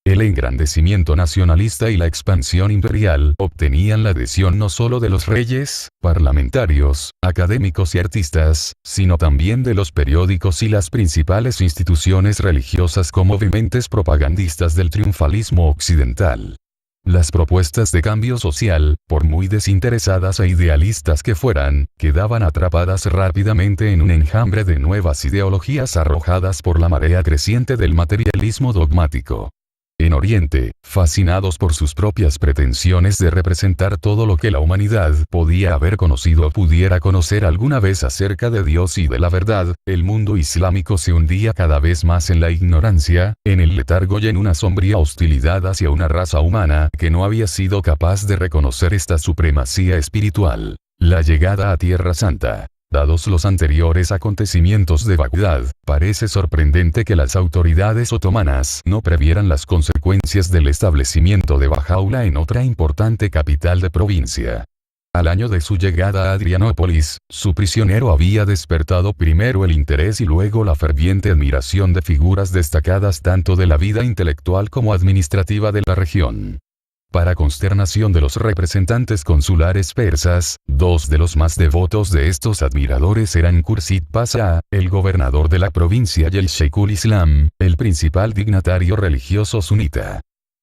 El engrandecimiento nacionalista y la expansión imperial obtenían la adhesión no solo de los reyes, parlamentarios, académicos y artistas, sino también de los periódicos y las principales instituciones religiosas como vehementes propagandistas del triunfalismo occidental. Las propuestas de cambio social, por muy desinteresadas e idealistas que fueran, quedaban atrapadas rápidamente en un enjambre de nuevas ideologías arrojadas por la marea creciente del materialismo dogmático. En Oriente, fascinados por sus propias pretensiones de representar todo lo que la humanidad podía haber conocido o pudiera conocer alguna vez acerca de Dios y de la verdad, el mundo islámico se hundía cada vez más en la ignorancia, en el letargo y en una sombría hostilidad hacia una raza humana que no había sido capaz de reconocer esta supremacía espiritual. La llegada a Tierra Santa. Dados los anteriores acontecimientos de Bagdad, parece sorprendente que las autoridades otomanas no previeran las consecuencias del establecimiento de Bahá'u'lláh en otra importante capital de provincia. Al año de su llegada a Adrianópolis, su prisionero había despertado primero el interés y luego la ferviente admiración de figuras destacadas tanto de la vida intelectual como administrativa de la región. Para consternación de los representantes consulares persas, dos de los más devotos de estos admiradores eran Khurshid Pasha, el gobernador de la provincia, y el Sheikhul Islam, el principal dignatario religioso sunita.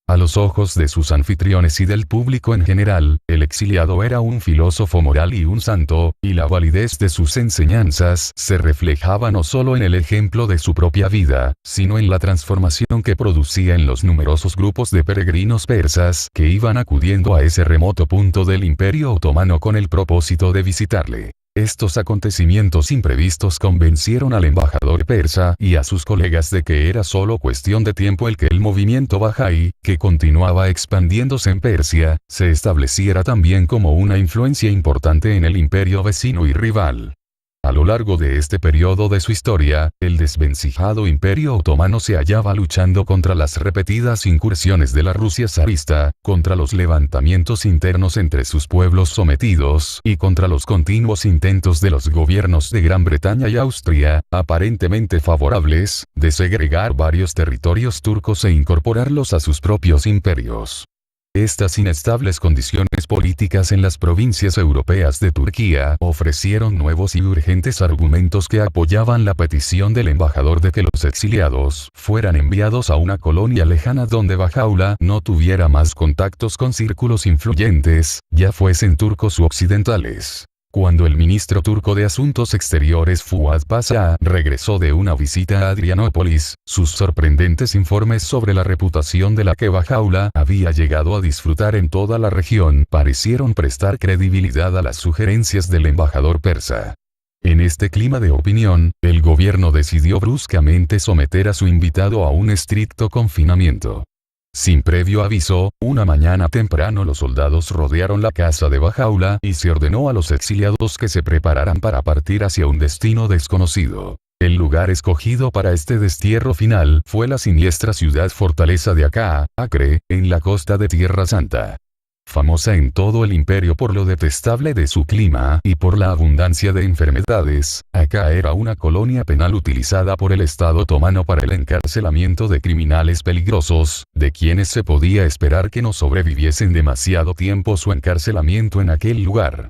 A los ojos de sus anfitriones y del público en general, el exiliado era un filósofo moral y un santo, y la validez de sus enseñanzas se reflejaba no solo en el ejemplo de su propia vida, sino en la transformación que producía en los numerosos grupos de peregrinos persas que iban acudiendo a ese remoto punto del Imperio Otomano con el propósito de visitarle. Estos acontecimientos imprevistos convencieron al embajador persa y a sus colegas de que era solo cuestión de tiempo el que el movimiento Bahá'í, que continuaba expandiéndose en Persia, se estableciera también como una influencia importante en el imperio vecino y rival. A lo largo de este periodo de su historia, el desvencijado Imperio Otomano se hallaba luchando contra las repetidas incursiones de la Rusia zarista, contra los levantamientos internos entre sus pueblos sometidos y contra los continuos intentos de los gobiernos de Gran Bretaña y Austria, aparentemente favorables, de segregar varios territorios turcos e incorporarlos a sus propios imperios. Estas inestables condiciones políticas en las provincias europeas de Turquía ofrecieron nuevos y urgentes argumentos que apoyaban la petición del embajador de que los exiliados fueran enviados a una colonia lejana donde Bahá'u'lláh no tuviera más contactos con círculos influyentes, ya fuesen turcos u occidentales. Cuando el ministro turco de Asuntos Exteriores Fuad Pasha regresó de una visita a Adrianópolis, sus sorprendentes informes sobre la reputación de la que Bahá'u'lláh había llegado a disfrutar en toda la región parecieron prestar credibilidad a las sugerencias del embajador persa. En este clima de opinión, el gobierno decidió bruscamente someter a su invitado a un estricto confinamiento. Sin previo aviso, una mañana temprano los soldados rodearon la casa de Bahá'u'lláh y se ordenó a los exiliados que se prepararan para partir hacia un destino desconocido. El lugar escogido para este destierro final fue la siniestra ciudad fortaleza de Acá, Acre, en la costa de Tierra Santa. Famosa en todo el imperio por lo detestable de su clima y por la abundancia de enfermedades, Acá era una colonia penal utilizada por el Estado otomano para el encarcelamiento de criminales peligrosos, de quienes se podía esperar que no sobreviviesen demasiado tiempo su encarcelamiento en aquel lugar.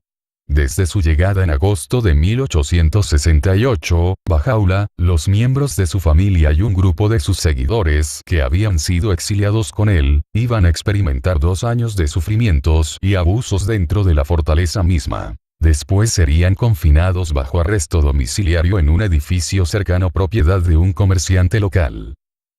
Desde su llegada en agosto de 1868, Bahá'u'lláh, los miembros de su familia y un grupo de sus seguidores que habían sido exiliados con él, iban a experimentar 2 años de sufrimientos y abusos dentro de la fortaleza misma. Después serían confinados bajo arresto domiciliario en un edificio cercano propiedad de un comerciante local.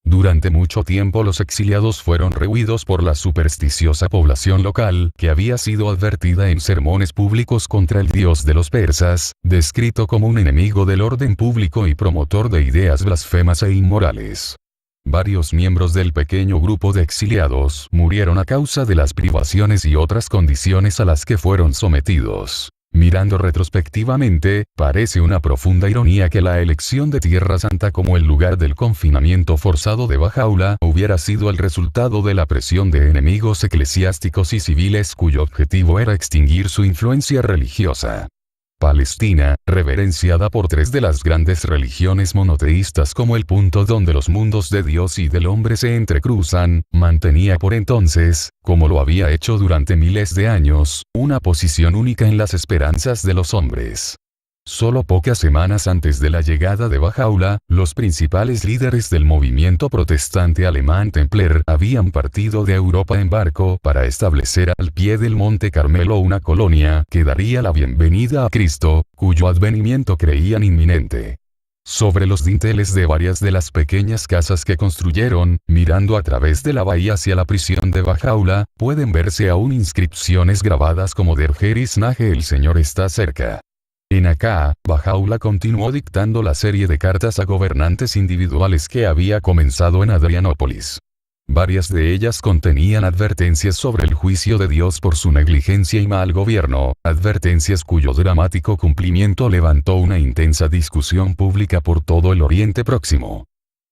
Durante mucho tiempo los exiliados fueron rehuidos por la supersticiosa población local, que había sido advertida en sermones públicos contra el dios de los persas, descrito como un enemigo del orden público y promotor de ideas blasfemas e inmorales. Varios miembros del pequeño grupo de exiliados murieron a causa de las privaciones y otras condiciones a las que fueron sometidos. Mirando retrospectivamente, parece una profunda ironía que la elección de Tierra Santa como el lugar del confinamiento forzado de Bahá'u'lláh hubiera sido el resultado de la presión de enemigos eclesiásticos y civiles cuyo objetivo era extinguir su influencia religiosa. Palestina, reverenciada por 3 de las grandes religiones monoteístas como el punto donde los mundos de Dios y del hombre se entrecruzan, mantenía por entonces, como lo había hecho durante miles de años, una posición única en las esperanzas de los hombres. Solo pocas semanas antes de la llegada de Bahá'u'lláh, los principales líderes del movimiento protestante alemán Templer habían partido de Europa en barco para establecer al pie del Monte Carmelo una colonia que daría la bienvenida a Cristo, cuyo advenimiento creían inminente. Sobre los dinteles de varias de las pequeñas casas que construyeron, mirando a través de la bahía hacia la prisión de Bahá'u'lláh, pueden verse aún inscripciones grabadas como Dergeris Nage el Señor está cerca. En Acá, Bahá'u'lláh continuó dictando la serie de cartas a gobernantes individuales que había comenzado en Adrianópolis. Varias de ellas contenían advertencias sobre el juicio de Dios por su negligencia y mal gobierno, advertencias cuyo dramático cumplimiento levantó una intensa discusión pública por todo el Oriente Próximo.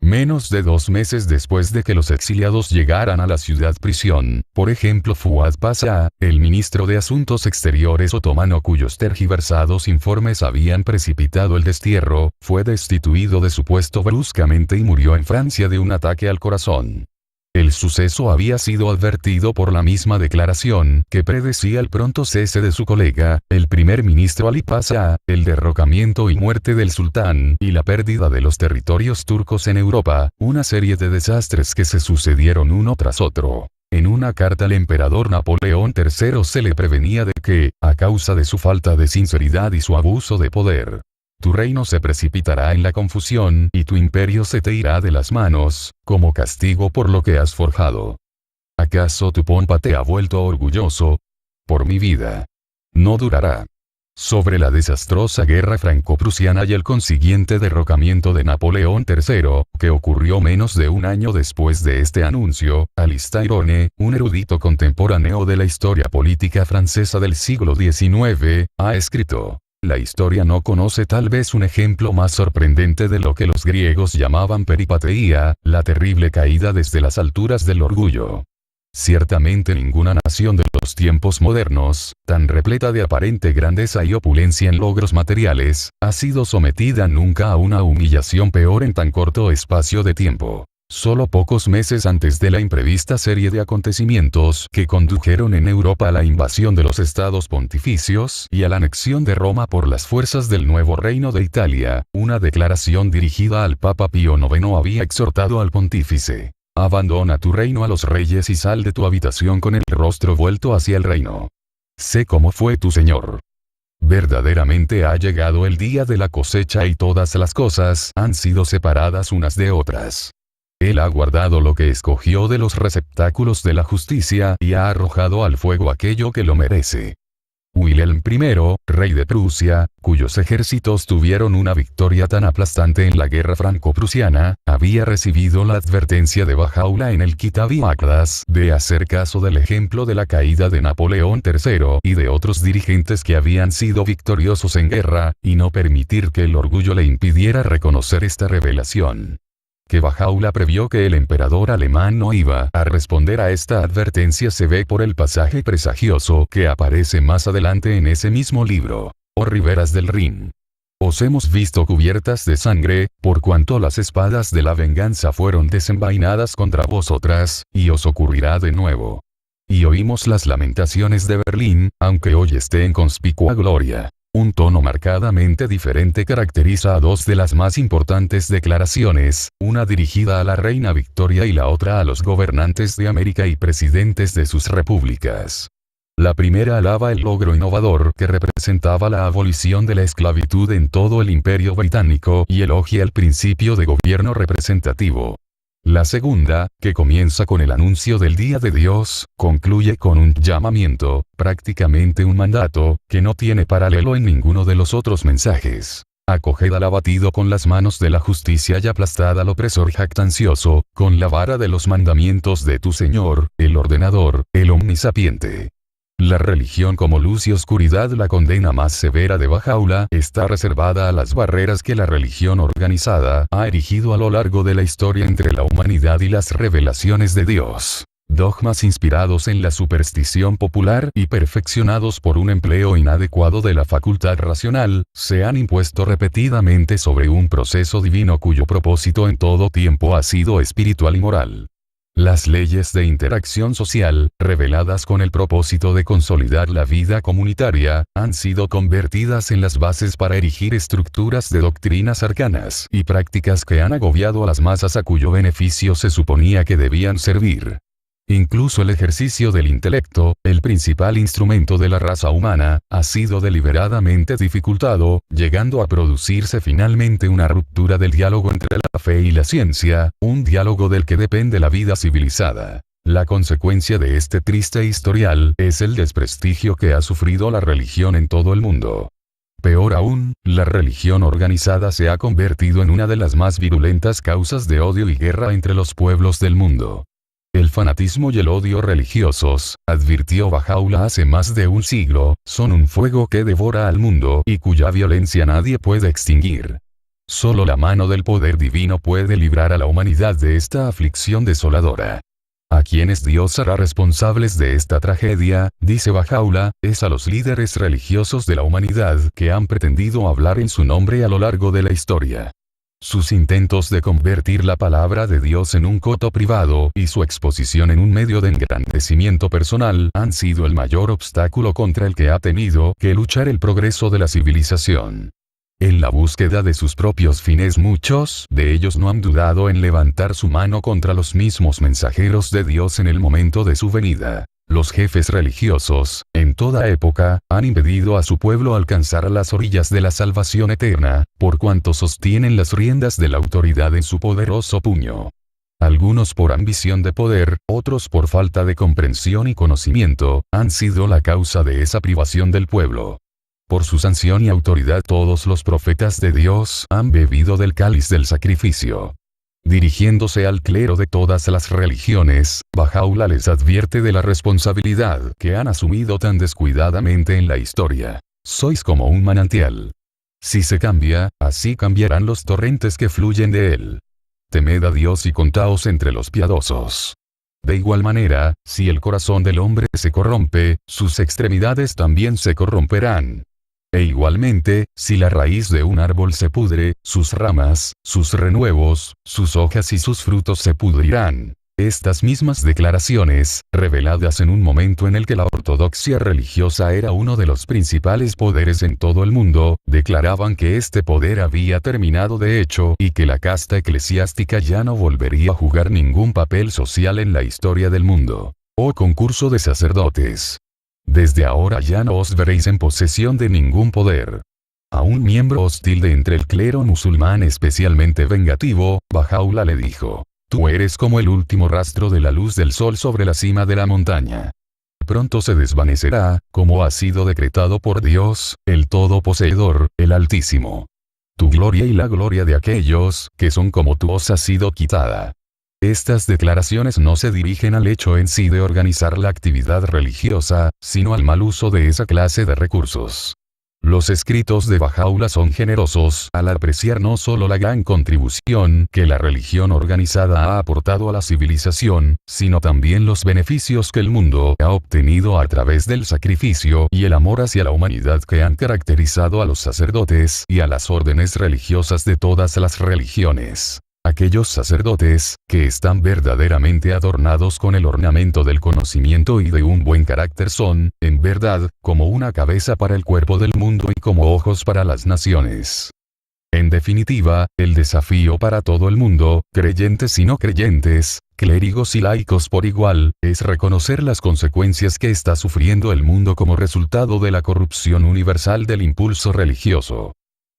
Menos de 2 meses después de que los exiliados llegaran a la ciudad-prisión, por ejemplo Fuad Pasha, el ministro de Asuntos Exteriores otomano cuyos tergiversados informes habían precipitado el destierro, fue destituido de su puesto bruscamente y murió en Francia de un ataque al corazón. El suceso había sido advertido por la misma declaración que predecía el pronto cese de su colega, el primer ministro Ali Pasha, el derrocamiento y muerte del sultán y la pérdida de los territorios turcos en Europa, una serie de desastres que se sucedieron uno tras otro. En una carta al emperador Napoleón III se le prevenía de que, a causa de su falta de sinceridad y su abuso de poder, tu reino se precipitará en la confusión y tu imperio se te irá de las manos, como castigo por lo que has forjado. ¿Acaso tu pompa te ha vuelto orgulloso? Por mi vida. No durará. sobre la desastrosa guerra franco-prusiana y el consiguiente derrocamiento de Napoleón III, que ocurrió menos de un año después de este anuncio, Alistair One, un erudito contemporáneo de la historia política francesa del siglo XIX, ha escrito: la historia no conoce tal vez un ejemplo más sorprendente de lo que los griegos llamaban peripateía, la terrible caída desde las alturas del orgullo. Ciertamente ninguna nación de los tiempos modernos, tan repleta de aparente grandeza y opulencia en logros materiales, ha sido sometida nunca a una humillación peor en tan corto espacio de tiempo. Solo pocos meses antes de la imprevista serie de acontecimientos que condujeron en Europa a la invasión de los estados pontificios y a la anexión de Roma por las fuerzas del nuevo reino de Italia, una declaración dirigida al Papa Pío IX había exhortado al pontífice: abandona tu reino a los reyes y sal de tu habitación con el rostro vuelto hacia el reino. Sé cómo fue tu Señor. Verdaderamente ha llegado el día de la cosecha y todas las cosas han sido separadas unas de otras. Él ha guardado lo que escogió de los receptáculos de la justicia y ha arrojado al fuego aquello que lo merece. Wilhelm I, rey de Prusia, cuyos ejércitos tuvieron una victoria tan aplastante en la guerra franco-prusiana, había recibido la advertencia de Baha'u'lláh en el Kitab al-Aqdas de hacer caso del ejemplo de la caída de Napoleón III y de otros dirigentes que habían sido victoriosos en guerra, y no permitir que el orgullo le impidiera reconocer esta revelación. Que Baha'u'lláh previó que el emperador alemán no iba a responder a esta advertencia se ve por el pasaje presagioso que aparece más adelante en ese mismo libro: oh riberas del Rin, os hemos visto cubiertas de sangre, por cuanto las espadas de la venganza fueron desenvainadas contra vosotras, y os ocurrirá de nuevo. Y oímos las lamentaciones de Berlín, aunque hoy esté en conspicua gloria. Un tono marcadamente diferente caracteriza a dos de las más importantes declaraciones, una dirigida a la reina Victoria y la otra a los gobernantes de América y presidentes de sus repúblicas. La primera alaba el logro innovador que representaba la abolición de la esclavitud en todo el Imperio Británico y elogia el principio de gobierno representativo. La segunda, que comienza con el anuncio del Día de Dios, concluye con un llamamiento, prácticamente un mandato, que no tiene paralelo en ninguno de los otros mensajes. Acoged al abatido con las manos de la justicia y aplastad al opresor jactancioso, con la vara de los mandamientos de tu Señor, el ordenador, el omnisapiente. La religión como luz y oscuridad. La condena más severa de Baha'u'lláh está reservada a las barreras que la religión organizada ha erigido a lo largo de la historia entre la humanidad y las revelaciones de Dios. Dogmas inspirados en la superstición popular y perfeccionados por un empleo inadecuado de la facultad racional, se han impuesto repetidamente sobre un proceso divino cuyo propósito en todo tiempo ha sido espiritual y moral. Las leyes de interacción social, reveladas con el propósito de consolidar la vida comunitaria, han sido convertidas en las bases para erigir estructuras de doctrinas arcanas y prácticas que han agobiado a las masas a cuyo beneficio se suponía que debían servir. Incluso el ejercicio del intelecto, el principal instrumento de la raza humana, ha sido deliberadamente dificultado, llegando a producirse finalmente una ruptura del diálogo entre la fe y la ciencia, un diálogo del que depende la vida civilizada. La consecuencia de este triste historial es el desprestigio que ha sufrido la religión en todo el mundo. Peor aún, la religión organizada se ha convertido en una de las más virulentas causas de odio y guerra entre los pueblos del mundo. El fanatismo y el odio religiosos, advirtió Baha'u'lláh hace más de un siglo, son un fuego que devora al mundo y cuya violencia nadie puede extinguir. Solo la mano del poder divino puede librar a la humanidad de esta aflicción desoladora. A quienes Dios hará responsables de esta tragedia, dice Baha'u'lláh, es a los líderes religiosos de la humanidad que han pretendido hablar en su nombre a lo largo de la historia. Sus intentos de convertir la palabra de Dios en un coto privado y su exposición en un medio de engrandecimiento personal han sido el mayor obstáculo contra el que ha tenido que luchar el progreso de la civilización. En la búsqueda de sus propios fines muchos de ellos no han dudado en levantar su mano contra los mismos mensajeros de Dios en el momento de su venida. Los jefes religiosos, en toda época, han impedido a su pueblo alcanzar las orillas de la salvación eterna, por cuanto sostienen las riendas de la autoridad en su poderoso puño. Algunos por ambición de poder, otros por falta de comprensión y conocimiento, han sido la causa de esa privación del pueblo. Por su sanción y autoridad todos los profetas de Dios han bebido del cáliz del sacrificio. Dirigiéndose al clero de todas las religiones, Bahá'u'lláh les advierte de la responsabilidad que han asumido tan descuidadamente en la historia. Sois como un manantial. Si se cambia, así cambiarán los torrentes que fluyen de él. Temed a Dios y contaos entre los piadosos. De igual manera, si el corazón del hombre se corrompe, sus extremidades también se corromperán. E igualmente, si la raíz de un árbol se pudre, sus ramas, sus renuevos, sus hojas y sus frutos se pudrirán. Estas mismas declaraciones, reveladas en un momento en el que la ortodoxia religiosa era uno de los principales poderes en todo el mundo, declaraban que este poder había terminado de hecho y que la casta eclesiástica ya no volvería a jugar ningún papel social en la historia del mundo. Oh concurso de sacerdotes. Desde ahora ya no os veréis en posesión de ningún poder. A un miembro hostil de entre el clero musulmán especialmente vengativo, Bahá'u'lláh le dijo: tú eres como el último rastro de la luz del sol sobre la cima de la montaña. Pronto se desvanecerá, como ha sido decretado por Dios, el Todoposeedor, el Altísimo. Tu gloria y la gloria de aquellos que son como tú os ha sido quitada. Estas declaraciones no se dirigen al hecho en sí de organizar la actividad religiosa, sino al mal uso de esa clase de recursos. Los escritos de Bahá'u'lláh son generosos al apreciar no solo la gran contribución que la religión organizada ha aportado a la civilización, sino también los beneficios que el mundo ha obtenido a través del sacrificio y el amor hacia la humanidad que han caracterizado a los sacerdotes y a las órdenes religiosas de todas las religiones. Aquellos sacerdotes, que están verdaderamente adornados con el ornamento del conocimiento y de un buen carácter son, en verdad, como una cabeza para el cuerpo del mundo y como ojos para las naciones. En definitiva, el desafío para todo el mundo, creyentes y no creyentes, clérigos y laicos por igual, es reconocer las consecuencias que está sufriendo el mundo como resultado de la corrupción universal del impulso religioso.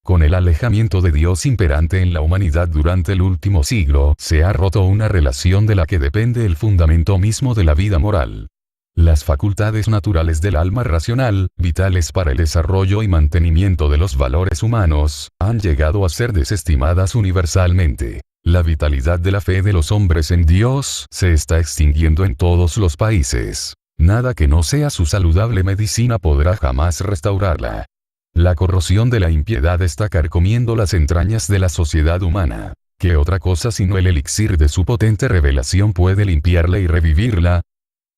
Con el alejamiento de Dios imperante en la humanidad durante el último siglo, se ha roto una relación de la que depende el fundamento mismo de la vida moral. Las facultades naturales del alma racional, vitales para el desarrollo y mantenimiento de los valores humanos, han llegado a ser desestimadas universalmente. La vitalidad de la fe de los hombres en Dios se está extinguiendo en todos los países. Nada que no sea su saludable medicina podrá jamás restaurarla. La corrosión de la impiedad está carcomiendo las entrañas de la sociedad humana. ¿Qué otra cosa sino el elixir de su potente revelación puede limpiarla y revivirla?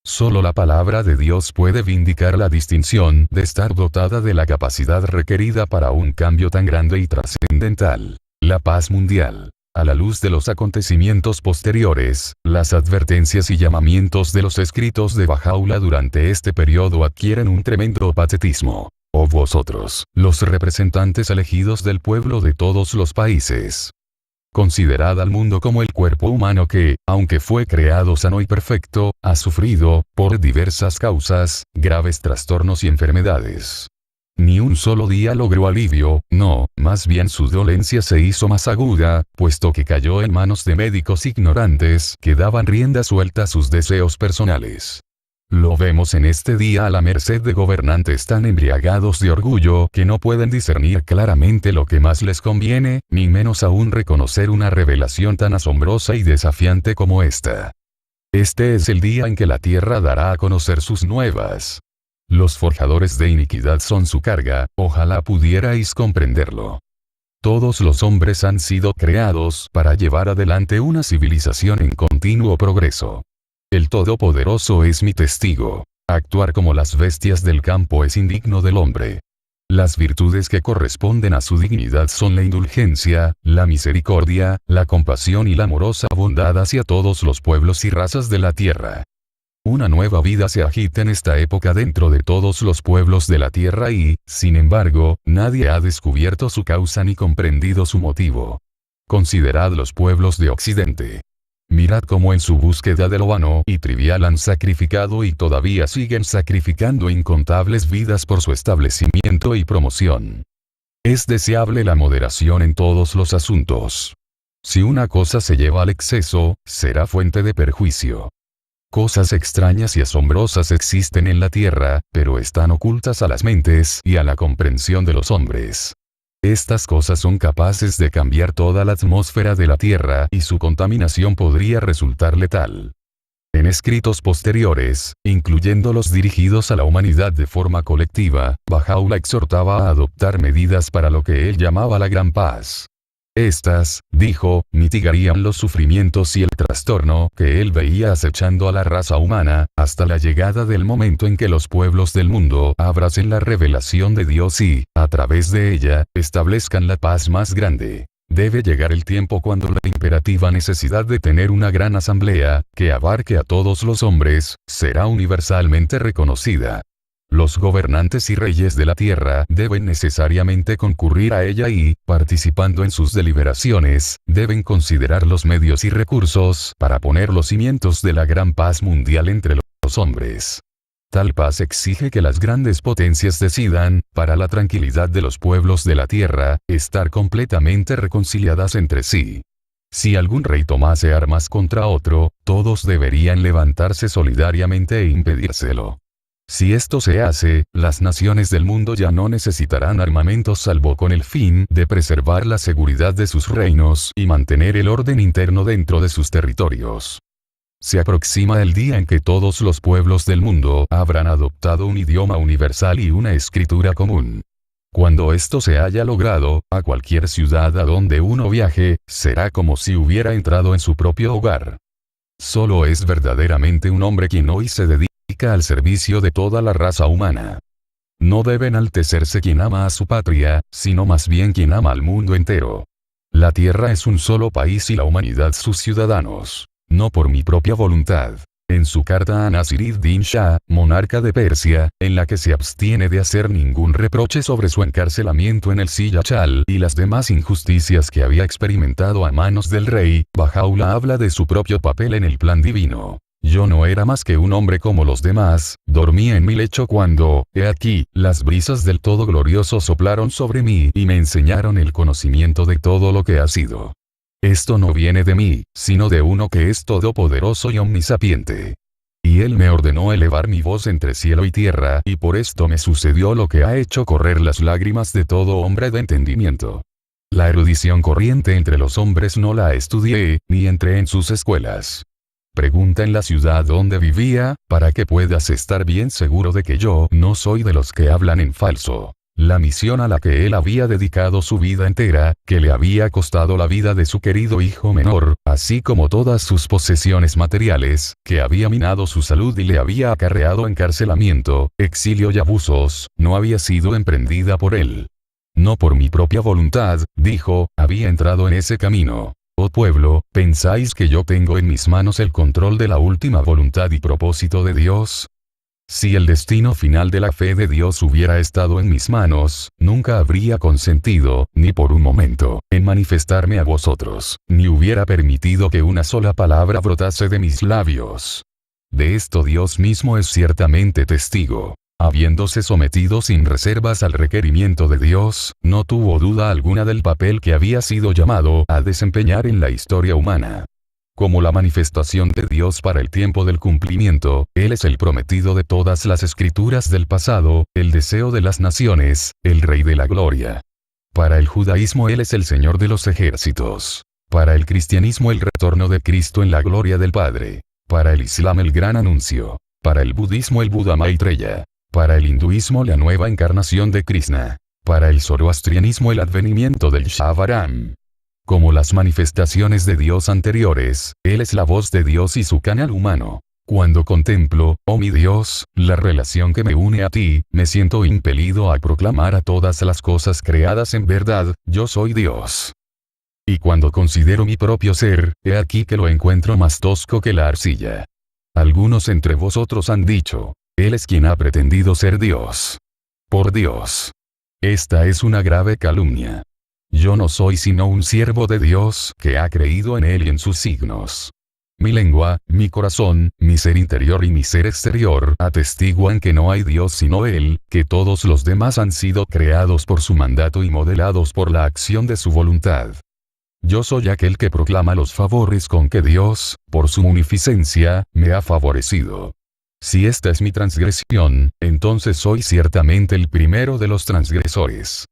Solo la palabra de Dios puede vindicar la distinción de estar dotada de la capacidad requerida para un cambio tan grande y trascendental. La paz mundial. A la luz de los acontecimientos posteriores, las advertencias y llamamientos de los escritos de Bahá'u'lláh durante este periodo adquieren un tremendo patetismo. Oh vosotros, los representantes elegidos del pueblo de todos los países. Considerad al mundo como el cuerpo humano que, aunque fue creado sano y perfecto, ha sufrido, por diversas causas, graves trastornos y enfermedades. Ni un solo día logró alivio, no, más bien su dolencia se hizo más aguda, puesto que cayó en manos de médicos ignorantes que daban rienda suelta a sus deseos personales. Lo vemos en este día a la merced de gobernantes tan embriagados de orgullo que no pueden discernir claramente lo que más les conviene, ni menos aún reconocer una revelación tan asombrosa y desafiante como esta. Este es el día en que la tierra dará a conocer sus nuevas. Los forjadores de iniquidad son su carga, ojalá pudierais comprenderlo. Todos los hombres han sido creados para llevar adelante una civilización en continuo progreso. El Todopoderoso es mi testigo. Actuar como las bestias del campo es indigno del hombre. Las virtudes que corresponden a su dignidad son la indulgencia, la misericordia, la compasión y la amorosa bondad hacia todos los pueblos y razas de la tierra. Una nueva vida se agita en esta época dentro de todos los pueblos de la tierra y, sin embargo, nadie ha descubierto su causa ni comprendido su motivo. Considerad los pueblos de Occidente. Mirad cómo en su búsqueda de lo vano y trivial han sacrificado y todavía siguen sacrificando incontables vidas por su establecimiento y promoción. Es deseable la moderación en todos los asuntos. Si una cosa se lleva al exceso, será fuente de perjuicio. Cosas extrañas y asombrosas existen en la tierra, pero están ocultas a las mentes y a la comprensión de los hombres. Estas cosas son capaces de cambiar toda la atmósfera de la tierra y su contaminación podría resultar letal. En escritos posteriores, incluyendo los dirigidos a la humanidad de forma colectiva, Bahá'u'lláh exhortaba a adoptar medidas para lo que él llamaba la gran paz. Estas, dijo, mitigarían los sufrimientos y el trastorno que él veía acechando a la raza humana, hasta la llegada del momento en que los pueblos del mundo abracen la revelación de Dios y, a través de ella, establezcan la paz más grande. Debe llegar el tiempo cuando la imperativa necesidad de tener una gran asamblea, que abarque a todos los hombres, será universalmente reconocida. Los gobernantes y reyes de la tierra deben necesariamente concurrir a ella y, participando en sus deliberaciones, deben considerar los medios y recursos para poner los cimientos de la gran paz mundial entre los hombres. Tal paz exige que las grandes potencias decidan, para la tranquilidad de los pueblos de la tierra, estar completamente reconciliadas entre sí. Si algún rey tomase armas contra otro, todos deberían levantarse solidariamente e impedírselo. Si esto se hace, las naciones del mundo ya no necesitarán armamentos salvo con el fin de preservar la seguridad de sus reinos y mantener el orden interno dentro de sus territorios. Se aproxima el día en que todos los pueblos del mundo habrán adoptado un idioma universal y una escritura común. Cuando esto se haya logrado, a cualquier ciudad a donde uno viaje, será como si hubiera entrado en su propio hogar. Solo es verdaderamente un hombre quien hoy se dedica al servicio de toda la raza humana. No debe enaltecerse quien ama a su patria, sino más bien quien ama al mundo entero. La tierra es un solo país y la humanidad sus ciudadanos. No por mi propia voluntad. En su carta a Nasir-id-Din Shah, monarca de Persia, en la que se abstiene de hacer ningún reproche sobre su encarcelamiento en el Siyachal y las demás injusticias que había experimentado a manos del rey, Bahá'u'lláh habla de su propio papel en el plan divino. Yo no era más que un hombre como los demás, dormía en mi lecho cuando, he aquí, las brisas del Todo Glorioso soplaron sobre mí y me enseñaron el conocimiento de todo lo que ha sido. Esto no viene de mí, sino de uno que es todopoderoso y omnisapiente. Y él me ordenó elevar mi voz entre cielo y tierra, y por esto me sucedió lo que ha hecho correr las lágrimas de todo hombre de entendimiento. La erudición corriente entre los hombres no la estudié, ni entré en sus escuelas. Pregunta en la ciudad donde vivía, para que puedas estar bien seguro de que yo no soy de los que hablan en falso. La misión a la que él había dedicado su vida entera, que le había costado la vida de su querido hijo menor, así como todas sus posesiones materiales, que había minado su salud y le había acarreado encarcelamiento, exilio y abusos, no había sido emprendida por él. No por mi propia voluntad, dijo, había entrado en ese camino. Oh pueblo, ¿pensáis que yo tengo en mis manos el control de la última voluntad y propósito de Dios? Si el destino final de la fe de Dios hubiera estado en mis manos, nunca habría consentido, ni por un momento, en manifestarme a vosotros, ni hubiera permitido que una sola palabra brotase de mis labios. De esto Dios mismo es ciertamente testigo. Habiéndose sometido sin reservas al requerimiento de Dios, no tuvo duda alguna del papel que había sido llamado a desempeñar en la historia humana. Como la manifestación de Dios para el tiempo del cumplimiento, Él es el prometido de todas las escrituras del pasado, el deseo de las naciones, el Rey de la Gloria. Para el judaísmo Él es el Señor de los ejércitos. Para el cristianismo el retorno de Cristo en la gloria del Padre. Para el Islam el gran anuncio. Para el budismo el Buda Maitreya. Para el hinduismo la nueva encarnación de Krishna. Para el zoroastrianismo el advenimiento del Shavaram. Como las manifestaciones de Dios anteriores, Él es la voz de Dios y su canal humano. Cuando contemplo, oh mi Dios, la relación que me une a ti, me siento impelido a proclamar a todas las cosas creadas en verdad, yo soy Dios. Y cuando considero mi propio ser, he aquí que lo encuentro más tosco que la arcilla. Algunos entre vosotros han dicho, Él es quien ha pretendido ser Dios. Por Dios. Esta es una grave calumnia. Yo no soy sino un siervo de Dios que ha creído en Él y en sus signos. Mi lengua, mi corazón, mi ser interior y mi ser exterior atestiguan que no hay Dios sino Él, que todos los demás han sido creados por su mandato y modelados por la acción de su voluntad. Yo soy aquel que proclama los favores con que Dios, por su munificencia, me ha favorecido. Si esta es mi transgresión, entonces soy ciertamente el primero de los transgresores.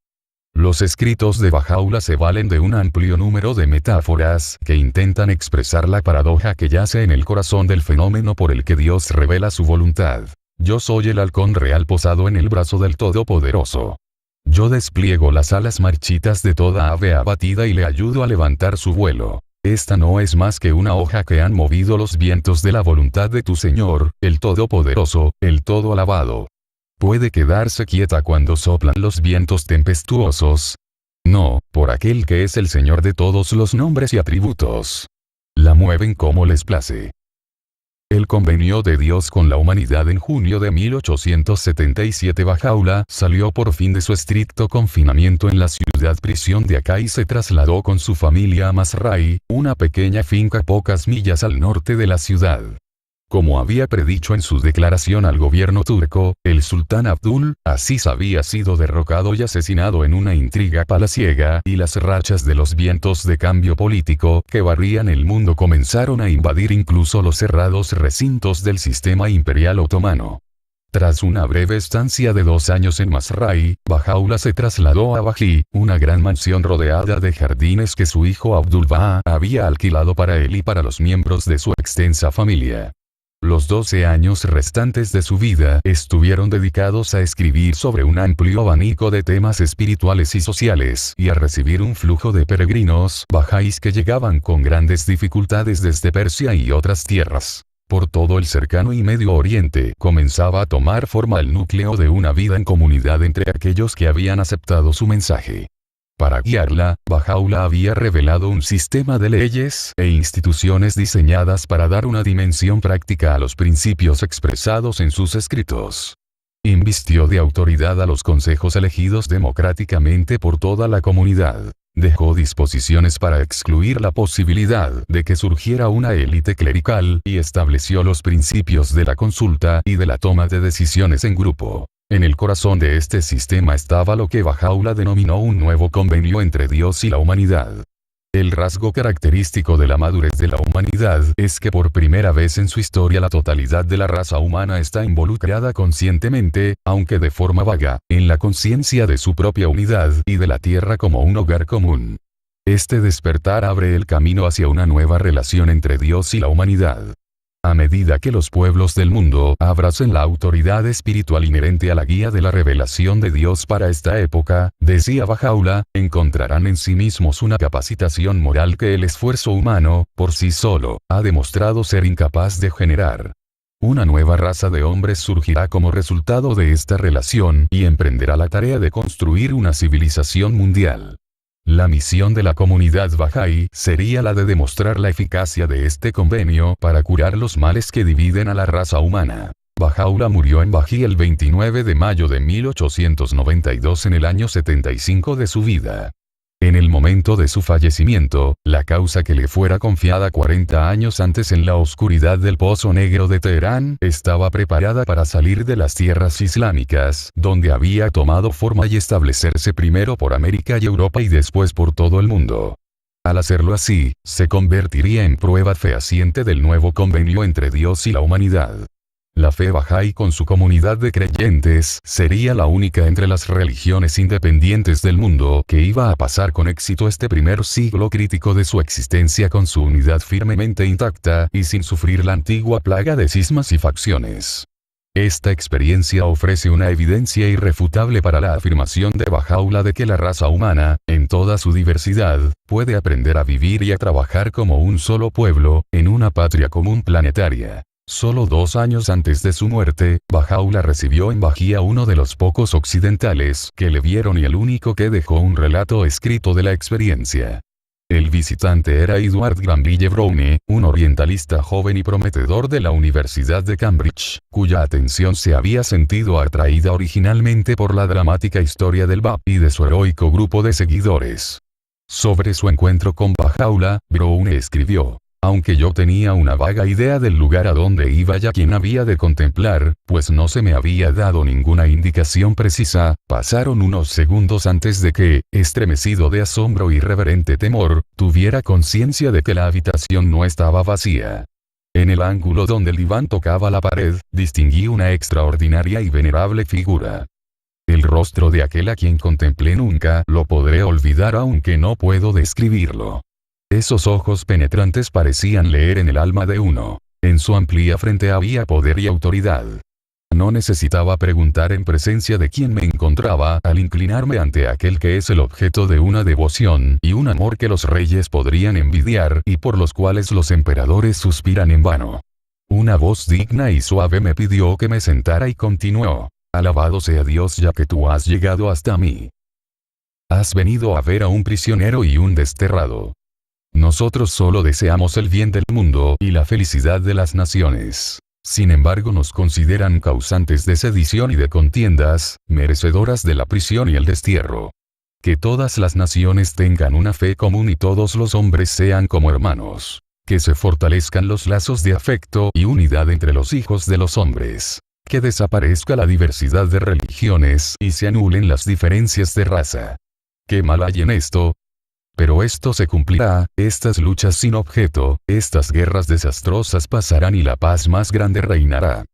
Los escritos de Bahá'u'lláh se valen de un amplio número de metáforas que intentan expresar la paradoja que yace en el corazón del fenómeno por el que Dios revela su voluntad. Yo soy el halcón real posado en el brazo del Todopoderoso. Yo despliego las alas marchitas de toda ave abatida y le ayudo a levantar su vuelo. Esta no es más que una hoja que han movido los vientos de la voluntad de tu Señor, el Todopoderoso, el Todo Alabado. ¿Puede quedarse quieta cuando soplan los vientos tempestuosos? No, por aquel que es el Señor de todos los nombres y atributos. La mueven como les place. El convenio de Dios con la humanidad en junio de 1877. Bahá'u'lláh salió por fin de su estricto confinamiento en la ciudad prisión de Acá y se trasladó con su familia a Masrai, una pequeña finca pocas millas al norte de la ciudad. Como había predicho en su declaración al gobierno turco, el sultán Abdul Aziz había sido derrocado y asesinado en una intriga palaciega, y las rachas de los vientos de cambio político que barrían el mundo comenzaron a invadir incluso los cerrados recintos del sistema imperial otomano. Tras una breve estancia de 2 años en Masrai, Bahá'u'lláh se trasladó a Bají, una gran mansión rodeada de jardines que su hijo Abdul Baha había alquilado para él y para los miembros de su extensa familia. Los 12 años restantes de su vida estuvieron dedicados a escribir sobre un amplio abanico de temas espirituales y sociales y a recibir un flujo de peregrinos bajáis que llegaban con grandes dificultades desde Persia y otras tierras. Por todo el cercano y Medio Oriente comenzaba a tomar forma el núcleo de una vida en comunidad entre aquellos que habían aceptado su mensaje. Para guiarla, Bahá'u'lláh había revelado un sistema de leyes e instituciones diseñadas para dar una dimensión práctica a los principios expresados en sus escritos. Invistió de autoridad a los consejos elegidos democráticamente por toda la comunidad. Dejó disposiciones para excluir la posibilidad de que surgiera una élite clerical y estableció los principios de la consulta y de la toma de decisiones en grupo. En el corazón de este sistema estaba lo que Bahá'u'lláh denominó un nuevo convenio entre Dios y la humanidad. El rasgo característico de la madurez de la humanidad es que por primera vez en su historia la totalidad de la raza humana está involucrada conscientemente, aunque de forma vaga, en la conciencia de su propia unidad y de la tierra como un hogar común. Este despertar abre el camino hacia una nueva relación entre Dios y la humanidad. A medida que los pueblos del mundo abracen la autoridad espiritual inherente a la guía de la revelación de Dios para esta época, decía Bahá'u'lláh, encontrarán en sí mismos una capacitación moral que el esfuerzo humano, por sí solo, ha demostrado ser incapaz de generar. Una nueva raza de hombres surgirá como resultado de esta relación y emprenderá la tarea de construir una civilización mundial. La misión de la comunidad Bahá'í sería la de demostrar la eficacia de este convenio para curar los males que dividen a la raza humana. Bahá'u'lláh murió en Bají el 29 de mayo de 1892 en el año 75 de su vida. En el momento de su fallecimiento, la causa que le fuera confiada 40 años antes en la oscuridad del Pozo Negro de Teherán estaba preparada para salir de las tierras islámicas, donde había tomado forma y establecerse primero por América y Europa y después por todo el mundo. Al hacerlo así, se convertiría en prueba fehaciente del nuevo convenio entre Dios y la humanidad. La fe Bahá'í con su comunidad de creyentes sería la única entre las religiones independientes del mundo que iba a pasar con éxito este primer siglo crítico de su existencia con su unidad firmemente intacta y sin sufrir la antigua plaga de cismas y facciones. Esta experiencia ofrece una evidencia irrefutable para la afirmación de Bahá'u'lláh de que la raza humana, en toda su diversidad, puede aprender a vivir y a trabajar como un solo pueblo, en una patria común planetaria. Solo 2 años antes de su muerte, Bahá'u'lláh recibió en Bají a uno de los pocos occidentales que le vieron y el único que dejó un relato escrito de la experiencia. El visitante era Edward Granville Browne, un orientalista joven y prometedor de la Universidad de Cambridge, cuya atención se había sentido atraída originalmente por la dramática historia del Bab y de su heroico grupo de seguidores. Sobre su encuentro con Bahá'u'lláh, Browne escribió: Aunque yo tenía una vaga idea del lugar a donde iba y a quien había de contemplar, pues no se me había dado ninguna indicación precisa, pasaron unos segundos antes de que, estremecido de asombro y reverente temor, tuviera conciencia de que la habitación no estaba vacía. En el ángulo donde el diván tocaba la pared, distinguí una extraordinaria y venerable figura. El rostro de aquel a quien contemplé nunca lo podré olvidar, aunque no puedo describirlo. Esos ojos penetrantes parecían leer en el alma de uno. En su amplia frente había poder y autoridad. No necesitaba preguntar en presencia de quién me encontraba al inclinarme ante aquel que es el objeto de una devoción y un amor que los reyes podrían envidiar y por los cuales los emperadores suspiran en vano. Una voz digna y suave me pidió que me sentara y continuó: «Alabado sea Dios, ya que tú has llegado hasta mí. Has venido a ver a un prisionero y un desterrado. Nosotros solo deseamos el bien del mundo y la felicidad de las naciones. Sin embargo, nos consideran causantes de sedición y de contiendas, merecedoras de la prisión y el destierro. Que todas las naciones tengan una fe común y todos los hombres sean como hermanos. Que se fortalezcan los lazos de afecto y unidad entre los hijos de los hombres. Que desaparezca la diversidad de religiones y se anulen las diferencias de raza. ¿Qué mal hay en esto? Pero esto se cumplirá, estas luchas sin objeto, estas guerras desastrosas pasarán y la paz más grande reinará.